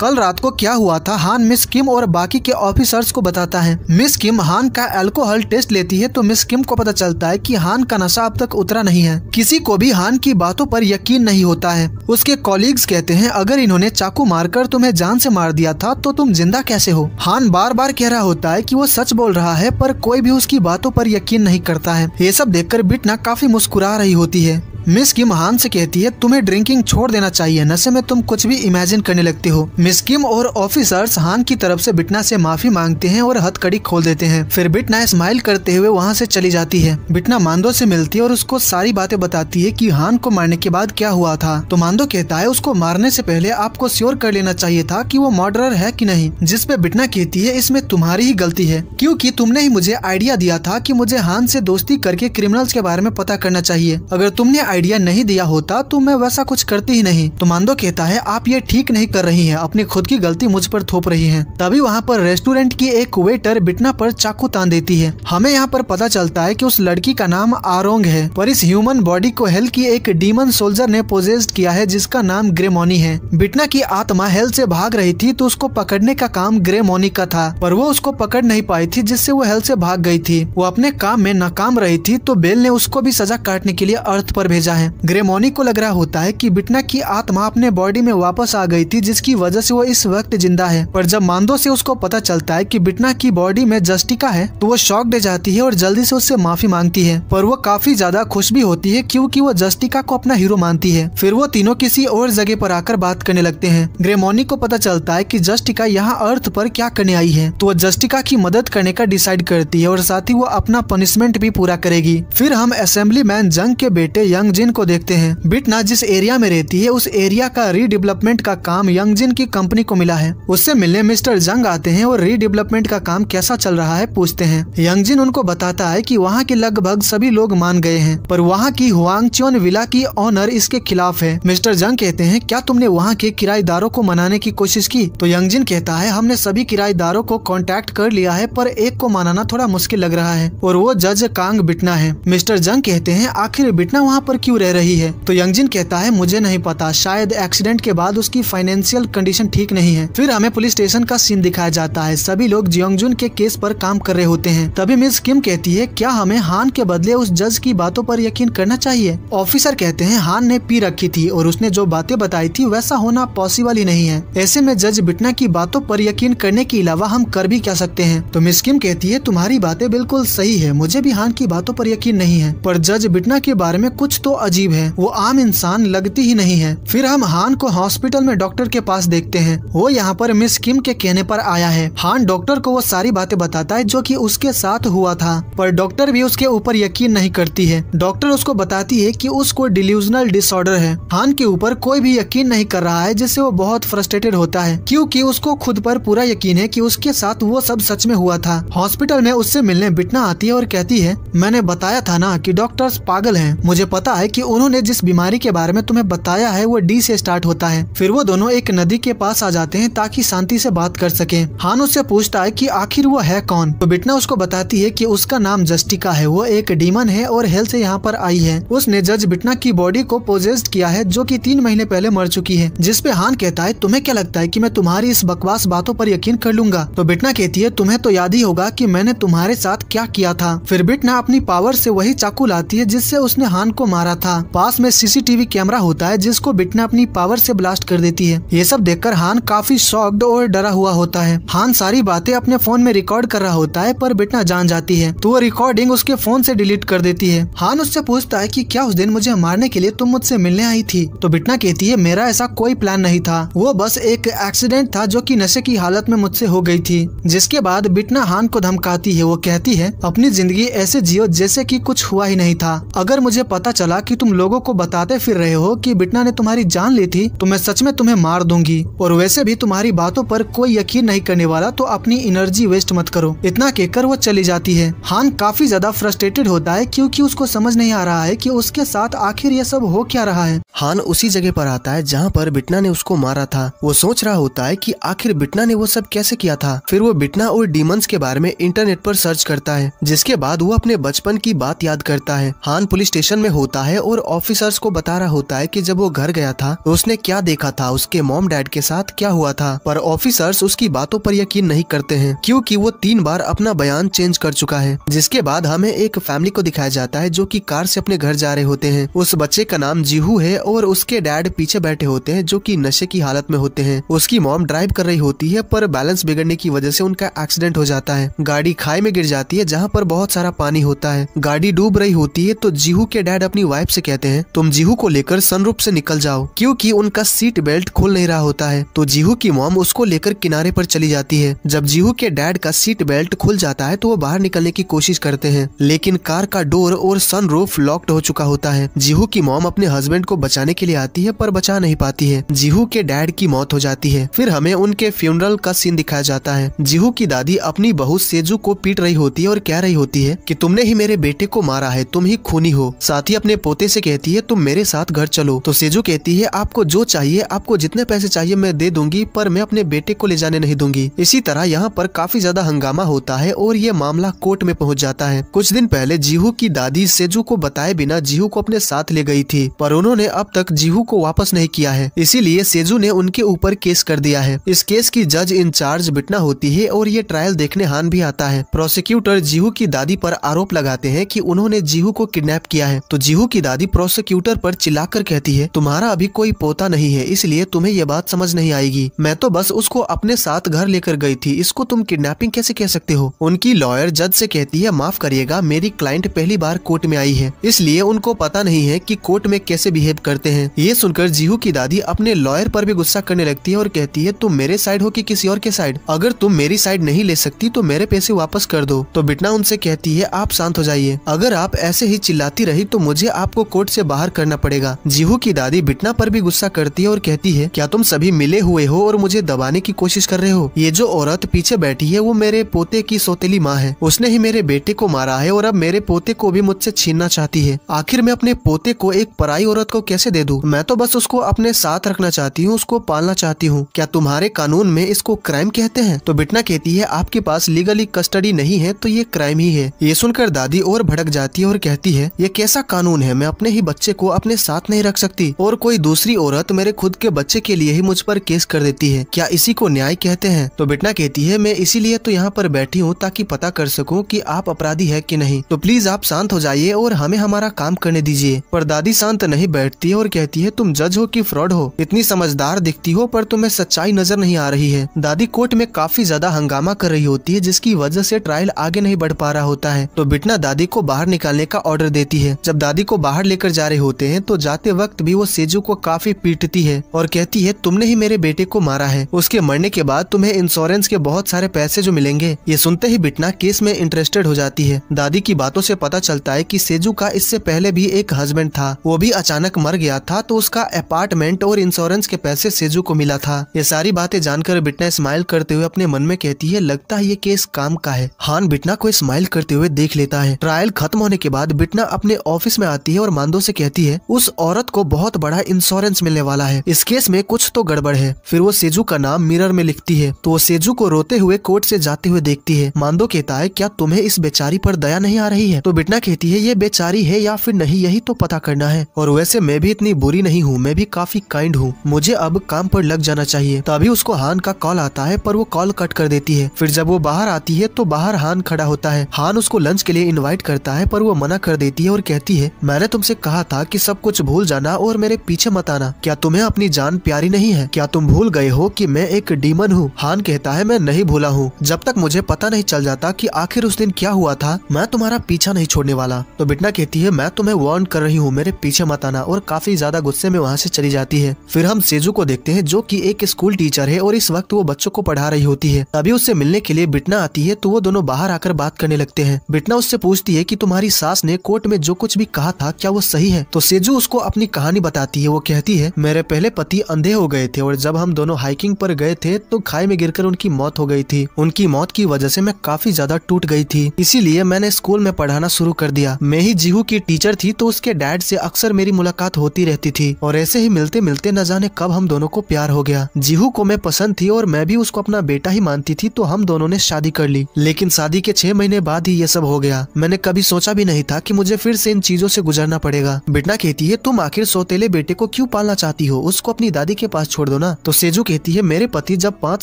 कल रात को क्या हुआ था हान मिस किम और बाकी के ऑफिसर्स को बताता है। मिस किम हान का अल्कोहल टेस्ट लेती है तो मिस किम को पता चलता है कि हान का नशा अब तक उतरा नहीं है। किसी को भी हान की बातों पर यकीन नहीं होता है। उसके कॉलीग्स कहते हैं अगर इन्होंने चाकू मारकर तुम्हें जान से मार दिया था तो तुम जिंदा कैसे हो। हान बार बार कह रहा होता है कि वो सच बोल रहा है पर कोई भी उसकी बातों पर यकीन नहीं करता है। ये सब देखकर बिटना काफी मुस्कुरा रही होती है। मिस किम हान से कहती है तुम्हें ड्रिंकिंग छोड़ देना चाहिए, नशे में तुम कुछ भी इमेजिन करने लगते हो। मिस किम और ऑफिसर्स हान की तरफ से बिटना से माफी मांगते हैं और हथकड़ी खोल देते हैं। फिर बिटना स्माइल करते हुए वहाँ से चली जाती है। बिटना मांदो से मिलती है और उसको सारी बातें बताती है कि हान को मारने के बाद क्या हुआ था। तो मांदो कहता है उसको मारने से पहले आपको श्योर कर लेना चाहिए था कि वो मर्डरर है कि नहीं। जिस पे बिटना कहती है इसमें तुम्हारी ही गलती है क्योंकि तुमने ही मुझे आइडिया दिया था कि मुझे हान से दोस्ती करके क्रिमिनल्स के बारे में पता करना चाहिए। अगर तुमने आइडिया नहीं दिया होता तो मैं वैसा कुछ करती ही नहीं। तो मांदो कहता है आप ये ठीक नहीं कर रही हैं, अपनी खुद की गलती मुझ पर थोप रही हैं। तभी वहाँ पर रेस्टोरेंट की एक वेटर बिटना पर चाकू तान देती है। हमें यहाँ पर पता चलता है कि उस लड़की का नाम आरोंग है पर इस ह्यूमन बॉडी को हेल की एक डीमन सोल्जर ने पोजेस्ड किया है जिसका नाम ग्रेमोनी है। बिटना की आत्मा हेल से भाग रही थी तो उसको पकड़ने का काम ग्रेमोनी का था पर वो उसको पकड़ नहीं पाई थी जिससे वो हेल से भाग गई थी। वो अपने काम में नाकाम रही थी तो बेल ने उसको भी सजा काटने के लिए अर्थ पर भेजा है। ग्रेमोनी को लग रहा होता है कि बिटना की आत्मा अपने बॉडी में वापस आ गई थी जिसकी वजह से वो इस वक्त जिंदा है। पर जब मांदो से उसको पता चलता है कि बिटना की बॉडी में जस्टिका है तो वो शॉक्ड हो जाती है और जल्दी से उससे माफी मांगती है। पर वो काफी ज्यादा खुश भी होती है क्योंकि वो जस्टिका को अपना हीरो मानती है। फिर वो तीनों किसी और जगह पर आकर बात करने लगते हैं। ग्रेमोनी को पता चलता है कि जस्टिका यहाँ अर्थ पर क्या करने आई है तो वो जस्टिका की मदद करने का डिसाइड करती है और साथ ही वो अपना पनिशमेंट भी पूरा करेगी। फिर हम असेंबली मैन जंग के बेटे यंग जिन को देखते हैं। बिटना जिस एरिया में रहती है उस एरिया का रीडेवलपमेंट का काम यंग जिन की कंपनी को मिला है। उससे मिलने मिस्टर जंग आते हैं और रीडेवलपमेंट का काम कैसा चल रहा है पूछते हैं। यंग जिन उनको बताता है कि वहाँ के लगभग सभी लोग मान गए हैं पर वहाँ की हुआंगचोन विला की ऑनर इसके खिलाफ है। मिस्टर जंग कहते हैं क्या तुमने वहाँ के किराएदारों को मनाने की कोशिश की। तो यंग जिन कहता है हमने सभी किराएदारों को कॉन्टेक्ट कर लिया है पर एक को मनाना थोड़ा मुश्किल लग रहा है और वो जज कांग बिटना है। मिस्टर जंग कहते हैं आखिर बिटना वहाँ पर क्यों रह रही है। तो यंग जिन कहता है मुझे नहीं पता, शायद एक्सीडेंट के बाद उसकी फाइनेंशियल कंडीशन ठीक नहीं है। फिर हमें पुलिस स्टेशन का सीन दिखाया जाता है। सभी लोग जियोंगजुन के केस पर काम कर रहे होते हैं। तभी मिस किम कहती है क्या हमें हान के बदले उस जज की बातों पर यकीन करना चाहिए। ऑफिसर कहते हैं हान ने पी रखी थी और उसने जो बातें बताई थी वैसा होना पॉसिबल ही नहीं है। ऐसे में जज बिटना की बातों पर यकीन करने के अलावा हम कर भी क्या सकते हैं। तो मिस किम कहती है तुम्हारी बातें बिल्कुल सही है, मुझे भी हान की बातों पर यकीन नहीं है पर जज बिटना के बारे में कुछ तो अजीब है, वो आम इंसान लगती ही नहीं है। फिर हम हान को हॉस्पिटल में डॉक्टर के पास देखते हैं। वो यहाँ पर मिस किम के कहने पर आया है। हान डॉक्टर को वो सारी बातें बताता है जो कि उसके साथ हुआ था पर डॉक्टर भी उसके ऊपर यकीन नहीं करती है। डॉक्टर उसको बताती है कि उसको डिल्यूजनल डिसऑर्डर है। हान के ऊपर कोई भी यकीन नहीं कर रहा है जिससे वो बहुत फ्रस्ट्रेटेड होता है क्योंकि उसको खुद पर पूरा यकीन है कि उसके साथ वो सब सच में हुआ था। हॉस्पिटल में उससे मिलने बिटना आती है और कहती है मैंने बताया था ना कि डॉक्टर्स पागल हैं, मुझे पता है कि उन्होंने जिस बीमारी के बारे में तुम्हें बताया है वो डी से स्टार्ट होता है। फिर वो दोनों एक नदी के पास आ जाते हैं ताकि शांति से बात कर सके। हान उससे पूछता है कि आखिर वो है कौन। तो बिटना उसको बताती है कि उसका नाम जस्टिका है, वो एक डीमन है और हेल से यहाँ पर आई है। उसने जज बिटना की बॉडी को पोजेस्ड किया है जो कि 3 महीने पहले मर चुकी है। जिसपे हान कहता है तुम्हें क्या लगता है कि मैं तुम्हारी इस बकवास बातों पर यकीन कर लूंगा। तो बिटना कहती है तुम्हें तो याद ही होगा कि मैंने तुम्हारे साथ क्या किया था। फिर बिटना अपनी पावर से वही चाकू लाती है जिससे उसने हान को मारा था। पास में सीसीटीवी कैमरा होता है जिसको बिटना अपनी पावर से ब्लास्ट कर देती है। ये सब देखकर हान काफी शॉक्ड और डरा हुआ होता है। हान सारी बातें अपने फोन में रिकॉर्ड कर रहा होता है पर बिटना जान जाती है तो वो रिकॉर्डिंग उसके फोन से डिलीट कर देती है। हान उससे पूछता है कि क्या उस दिन मुझे मारने के लिए तुम मुझसे मिलने आई थी। तो बिटना कहती है मेरा ऐसा कोई प्लान नहीं था, वो बस एक एक्सीडेंट था जो कि नशे की हालत में मुझसे हो गई थी। जिसके बाद बिटना हान को धमकाती है। वो कहती है अपनी जिंदगी ऐसे जियो जैसे कि कुछ हुआ ही नहीं था। अगर मुझे पता चला कि तुम लोगों को बताते फिर रहे हो कि बिटना ने तुम्हारी जान ली थी तो मैं सच में तुम्हें मार दूंगी, और वैसे भी तुम्हारी बातों पर कोई यकीन नहीं करने वाला, तो अपनी एनर्जी वेस्ट मत करो। इतना कहकर वो चली जाती है। हान काफी ज्यादा फ्रस्ट्रेटेड होता है क्योंकि उसको समझ नहीं आ रहा है कि उसके साथ आखिर ये सब हो क्या रहा है। हान उसी जगह पर आता है जहाँ पर बिटना ने उसको मारा था। वो सोच रहा होता है कि आखिर बिटना ने वो सब कैसे किया था। फिर वो बिटना और डीमंस के बारे में इंटरनेट पर सर्च करता है, जिसके बाद वो अपने बचपन की बात याद करता है। हान पुलिस स्टेशन में होता है और ऑफिसर्स को बता रहा होता है कि जब वो घर गया था तो उसने क्या देखा था, उसके मॉम डैड के साथ क्या हुआ था। पर ऑफिसर्स उसकी बातों पर यकीन नहीं करते हैं क्योंकि वो 3 बार अपना बयान चेंज कर चुका है। जिसके बाद हमें एक फैमिली को दिखाया जाता है जो कि कार से अपने घर जा रहे होते हैं। उस बच्चे का नाम जीहू है और उसके डैड पीछे बैठे होते हैं जो कि नशे की हालत में होते हैं। उसकी मॉम ड्राइव कर रही होती है पर बैलेंस बिगड़ने की वजह से उनका एक्सीडेंट हो जाता है। गाड़ी खाई में गिर जाती है जहाँ पर बहुत सारा पानी होता है। गाड़ी डूब रही होती है तो जीहू के डैड अपनी वाइफ से कहते हैं तुम जीहू को लेकर सनरूफ से निकल जाओ, क्योंकि उनका सीट बेल्ट खुल नहीं रहा होता है। तो जीहू की मॉम उसको लेकर किनारे पर चली जाती है। जब जीहू के डैड का सीट बेल्ट खुल जाता है तो वो बाहर निकलने की कोशिश करते हैं, लेकिन कार का डोर और सनरूफ लॉक्ड हो चुका होता है। जीहू की मॉम अपने हस्बैंड को बचाने के लिए आती है पर बचा नहीं पाती है। जीहू के डैड की मौत हो जाती है। फिर हमें उनके फ्यूनरल का सीन दिखाया जाता है। जीहू की दादी अपनी बहू सेजू को पीट रही होती है और कह रही होती है कि तुमने ही मेरे बेटे को मारा है, तुम ही खूनी हो। साथ ही अपने पोते से कहती है तुम मेरे साथ घर चलो। तो सेजू कहती है आपको जो चाहिए, आपको जितने पैसे चाहिए मैं दे दूंगी, पर मैं अपने बेटे को ले जाने नहीं दूंगी। इसी तरह यहाँ पर काफी ज्यादा हंगामा होता है और ये मामला कोर्ट में पहुँच जाता है। कुछ दिन पहले जीहू की दादी सेजू को बताए बिना जीहू को अपने साथ ले गई थी, पर उन्होंने अब तक जीहू को वापस नहीं किया है, इसीलिए सेजू ने उनके ऊपर केस कर दिया है। इस केस की जज इंचार्ज बिटना होती है और ये ट्रायल देखने हान भी आता है। प्रोसिक्यूटर जीहू की दादी पर आरोप लगाते हैं कि उन्होंने जीहू को किडनैप किया है। तो जीहू की दादी प्रोसिक्यूटर पर चिल्लाकर कहती है तुम्हारा अभी कोई पोता नहीं है, इसलिए तुम्हें ये बात समझ नहीं आएगी। मैं तो बस उसको अपने साथ घर लेकर गई थी, इसको तुम किडनैपिंग कैसे कह सकते हो। उनकी लॉयर जज से कहती है माफ करिएगा, मेरी क्लाइंट पहली बार कोर्ट में आई है, इसलिए उनको पता नहीं है कि कोर्ट में कैसे बिहेव करते हैं। ये सुनकर जीहू की दादी अपने लॉयर पर भी गुस्सा करने लगती है और कहती है तुम मेरे साइड हो कि किसी और के साइड, अगर तुम मेरी साइड नहीं ले सकती तो मेरे पैसे वापस कर दो। तो बिटना उनसे कहती है आप शांत हो जाइए, अगर आप ऐसे ही चिल्लाती रही तो मुझे आपको कोर्ट से बाहर करना पड़ेगा। जीहू की दादी बिटना पर भी गुस्सा करती है और कहती है क्या तुम सभी मिले हुए हो और मुझे दबाने की कोशिश कर रहे हो। ये जो औरत पीछे बैठी है वो मेरे पोते की सौतेली माँ है, उसने ही मेरे बेटे को मारा है और अब मेरे पोते को भी मुझसे छीनना चाहती है। आखिर मैं अपने पोते को एक पराई औरत को कैसे दे दूं? मैं तो बस उसको अपने साथ रखना चाहती हूँ, उसको पालना चाहती हूँ। क्या तुम्हारे कानून में इसको क्राइम कहते हैं? तो बिटना कहती है आपके पास लीगली कस्टडी नहीं है तो ये क्राइम ही है। ये सुनकर दादी और भड़क जाती है और कहती है ये कैसा कानून है, मैं अपने ही बच्चे को अपने साथ नहीं रख सकती और कोई दूसरी औरत मेरे खुद के बच्चे के लिए ही मुझ पर केस कर देती है, क्या इसी को न्याय कहते हैं? तो बिटना कहती है मैं इसीलिए तो यहाँ पर बैठी हूँ ताकि पता कर सकूँ कि आप अपराधी है कि नहीं, तो प्लीज आप शांत हो जाइए और हमें हमारा काम करने दीजिए। पर दादी शांत नहीं बैठती है और कहती है तुम जज हो कि फ्रॉड हो, इतनी समझदार दिखती हो पर तुम्हें सच्चाई नजर नहीं आ रही है। दादी कोर्ट में काफी ज्यादा हंगामा कर रही होती है जिसकी वजह से ट्रायल आगे नहीं बढ़ पा रहा होता है। तो बिटना दादी को बाहर निकालने का ऑर्डर देती है। जब दादी को बाहर लेकर जा रहे होते हैं तो जाते वक्त भी वो सेजू को काफी पीटती है और कहती है तुमने ही मेरे बेटे को मारा है, उसके मरने के बाद तुम्हें इंश्योरेंस के बहुत सारे पैसे जो मिलेंगे। ये सुनते ही बिटना केस में इंटरेस्टेड हो जाती है। दादी की बातों से पता चलता है कि सेजू का इससे पहले भी एक हस्बैंड था, वो भी अचानक मर गया था तो उसका अपार्टमेंट और इंश्योरेंस के पैसे सेजू को मिला था। ये सारी बातें जानकर बिटना स्माइल करते हुए अपने मन में कहती है लगता है ये केस काम का है। हान बिटना को स्माइल करते हुए देख लेता है। ट्रायल खत्म होने के बाद बिटना अपने ऑफिस में आती है और मांदो से कहती है उस औरत को बहुत बड़ा इंश्योरेंस मिलने वाला है, इस केस में कुछ तो गड़बड़ है। फिर वो सेजू का नाम मिरर में लिखती है तो वो सेजू को रोते हुए कोर्ट से जाते हुए देखती है। मांदो कहता है क्या तुम्हें इस बेचारी पर दया नहीं आ रही है? तो बिटना कहती है ये बेचारी है या फिर नहीं यही तो पता करना है, और वैसे मैं भी इतनी बुरी नहीं हूँ, मैं भी काफी काइंड हूँ, मुझे अब काम पर लग जाना चाहिए। तभी उसको हान का कॉल आता है पर वो कॉल कट कर देती है। फिर जब वो बाहर आती है तो बाहर हान खड़ा होता है। हान उसको लंच के लिए इनवाइट करता है पर वो मना कर देती है और कहती है मैंने तुमसे कहा था कि सब कुछ भूल जाना और मेरे पीछे मत आना, क्या तुम्हें अपनी जान प्यारी नहीं है? क्या तुम भूल गए हो कि मैं एक डीमन हूँ? हान कहता है मैं नहीं भूला हूँ, जब तक मुझे पता नहीं चल जाता कि आखिर उस दिन क्या हुआ था मैं तुम्हारा पीछा नहीं छोड़ने वाला। तो बिटना कहती है मैं तुम्हें वार्न कर रही हूँ, मेरे पीछे मत आना, और काफी ज्यादा गुस्से में वहाँ से चली जाती है। फिर हम सेजू को देखते हैं जो कि एक स्कूल टीचर है और इस वक्त वो बच्चों को पढ़ा रही होती है। तभी उससे मिलने के लिए बिटना आती है तो वो दोनों बाहर आकर बात करने लगते हैं। बिटना उससे पूछती है कि तुम्हारी सास ने कोर्ट में जो कुछ भी कहा था था क्या वो सही है। तो सेजू उसको अपनी कहानी बताती है। वो कहती है मेरे पहले पति अंधे हो गए थे और जब हम दोनों हाइकिंग पर गए थे तो खाई में गिरकर उनकी मौत हो गई थी। उनकी मौत की वजह से मैं काफी ज्यादा टूट गई थी, इसीलिए मैंने स्कूल में पढ़ाना शुरू कर दिया। मैं ही जीहू की टीचर थी तो उसके डैड से अक्सर मेरी मुलाकात होती रहती थी और ऐसे ही मिलते मिलते न जाने कब हम दोनों को प्यार हो गया। जीहू को मैं पसंद थी और मैं भी उसको अपना बेटा ही मानती थी, तो हम दोनों ने शादी कर ली। लेकिन शादी के 6 महीने बाद ही ये सब हो गया। मैंने कभी सोचा भी नहीं था कि मुझे फिर से इन चीजों से गुजरना पड़ेगा। बिटना कहती है तुम आखिर सौतेले बेटे को क्यों पालना चाहती हो, उसको अपनी दादी के पास छोड़ दो ना। तो सेजू कहती है मेरे पति जब 5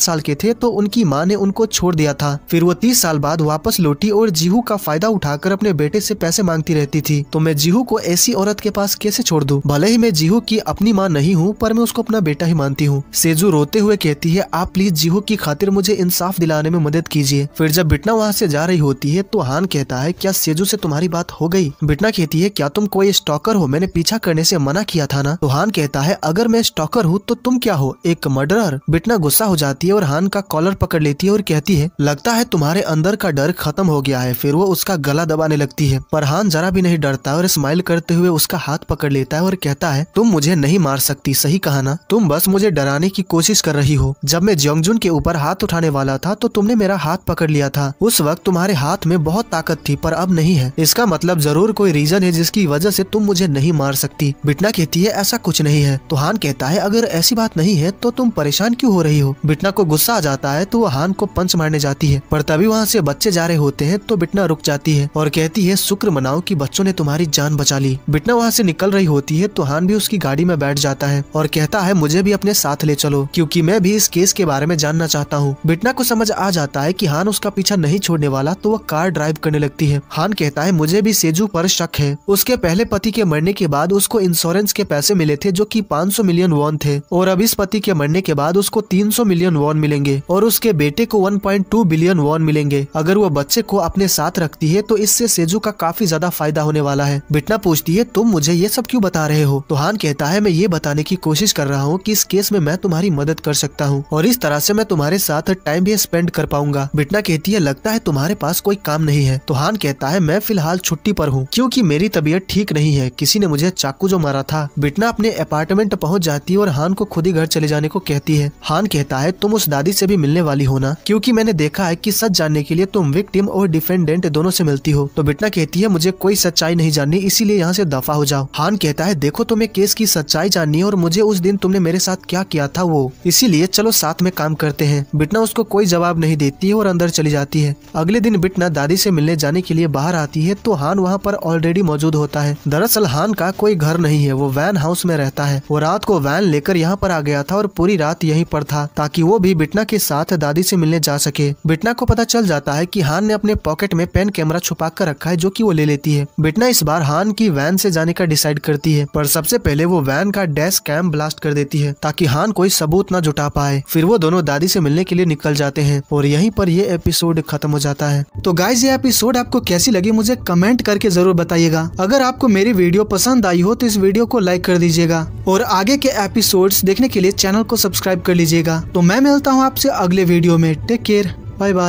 साल के थे तो उनकी माँ ने उनको छोड़ दिया था, फिर वो 30 साल बाद वापस लौटी और जीहू का फायदा उठाकर अपने बेटे से पैसे मांगती रहती थी। तो मैं जीहू को ऐसी औरत के पास कैसे छोड़ दूं? भले ही मैं जीहू की अपनी माँ नहीं हूँ पर मैं उसको अपना बेटा ही मानती हूँ। सेजू रोते हुए कहती है आप प्लीज जीहू की खातिर मुझे इंसाफ दिलाने में मदद कीजिए। फिर जब बिटना वहाँ से जा रही होती है तो हान कहता है क्या सेजू से तुम्हारी बात हो गई? बिटना कहती है क्या तुम कोई स्टॉकर हो, मैंने पीछा करने से मना किया था ना। तो हान कहता है अगर मैं स्टॉकर हूँ तो तुम क्या हो, एक मर्डरर? बिटना गुस्सा हो जाती है और हान का कॉलर पकड़ लेती है और कहती है लगता है तुम्हारे अंदर का डर खत्म हो गया है। फिर वो उसका गला दबाने लगती है पर हान जरा भी नहीं डरता और स्माइल करते हुए उसका हाथ पकड़ लेता है और कहता है तुम मुझे नहीं मार सकती, सही कहा ना, तुम बस मुझे डराने की कोशिश कर रही हो। जब मैं जोंगजुन के ऊपर हाथ उठाने वाला था तो तुमने मेरा हाथ पकड़ लिया था। उस वक्त तुम्हारे हाथ में बहुत ताकत थी पर अब नहीं है। इसका मतलब जरूर कोई रीजन है जिसकी वजह से तुम मुझे नहीं मार सकती। बिटना कहती है ऐसा कुछ नहीं है। तो हान कहता है अगर ऐसी बात नहीं है तो तुम परेशान क्यों हो रही हो? बिटना को गुस्सा आ जाता है तो वो हान को पंच मारने जाती है पर तभी वहाँ से बच्चे जा रहे होते हैं तो बिटना रुक जाती है और कहती है शुक्र मनाओ कि बच्चों ने तुम्हारी जान बचा ली। बिटना वहाँ से निकल रही होती है तो हान भी उसकी गाड़ी में बैठ जाता है और कहता है मुझे भी अपने साथ ले चलो क्योंकि मैं भी इस केस के बारे में जानना चाहता हूँ। बिटना को समझ आ जाता है कि हान उसका पीछा नहीं छोड़ने वाला तो वह कार ड्राइव करने लगती है। हान कहता है मुझे भी सेजू पर शक है। उसके पहले पति के मरने के बाद उसको इंश्योरेंस के पैसे मिले थे जो कि 500 मिलियन वॉन थे और अब इस पति के मरने के बाद उसको 300 मिलियन वॉन मिलेंगे और उसके बेटे को 1.2 बिलियन वॉन मिलेंगे। अगर वो बच्चे को अपने साथ रखती है तो इससे सेजू का काफी ज्यादा फायदा होने वाला है। बिटना पूछती है तुम मुझे ये सब क्यों बता रहे हो? तो हान कहता है मैं ये बताने की कोशिश कर रहा हूँ कि इस केस में मैं तुम्हारी मदद कर सकता हूँ और इस तरह से मैं तुम्हारे साथ टाइम भी स्पेंड कर पाऊंगा। बिटना कहती है लगता है तुम्हारे पास कोई काम नहीं है। तो हान कहता है मैं फिलहाल छुट्टी पर हूँ क्योंकि मेरी तबीयत ठीक नहीं है, किसी ने मुझे चाकू जो मारा था। बिटना अपने अपार्टमेंट पहुँच जाती है और हान को खुद ही घर चले जाने को कहती है। हान कहता है तुम उस दादी से भी मिलने वाली हो ना, क्योंकि मैंने देखा है कि सच जानने के लिए तुम विक्टिम और डिफेंडेंट दोनों से मिलती हो। तो बिटना कहती है मुझे कोई सच्चाई नहीं जाननी, इसीलिए यहाँ से दफा हो जाओ। हान कहता है देखो तुम्हें केस की सच्चाई जाननी है और मुझे उस दिन तुमने मेरे साथ क्या किया था वो, इसीलिए चलो साथ में काम करते हैं। बिटना उसको कोई जवाब नहीं देती है और अंदर चली जाती है। अगले दिन बिटना दादी से मिलने जाने के लिए बाहर आती है तो हान वहाँ पर ऑलरेडी मौजूद होता है। दरअसल हान का कोई घर नहीं है, वो वैन हाउस में रहता है। वो रात को वैन लेकर यहाँ पर आ गया था और पूरी रात यहीं पर था ताकि वो भी बिटना के साथ दादी से मिलने जा सके। बिटना को पता चल जाता है कि हान ने अपने पॉकेट में पेन कैमरा छुपा कर रखा है जो कि वो ले लेती है। बिटना इस बार हान की वैन से जाने का डिसाइड करती है पर सबसे पहले वो वैन का डैश कैम ब्लास्ट कर देती है ताकि हान कोई सबूत न जुटा पाए। फिर वो दोनों दादी से मिलने के लिए निकल जाते हैं और यहीं पर ये एपिसोड खत्म हो जाता है। तो गाइज ये एपिसोड आपको कैसी लगी मुझे कमेंट करके जरूर बताइएगा। अगर आपको मेरी वीडियो पसंद आई हो तो इस वीडियो को लाइक कर दीजिएगा और आगे के एपिसोड्स देखने के लिए चैनल को सब्सक्राइब कर लीजिएगा। तो मैं मिलता हूँ आपसे अगले वीडियो में। Take care, bye bye.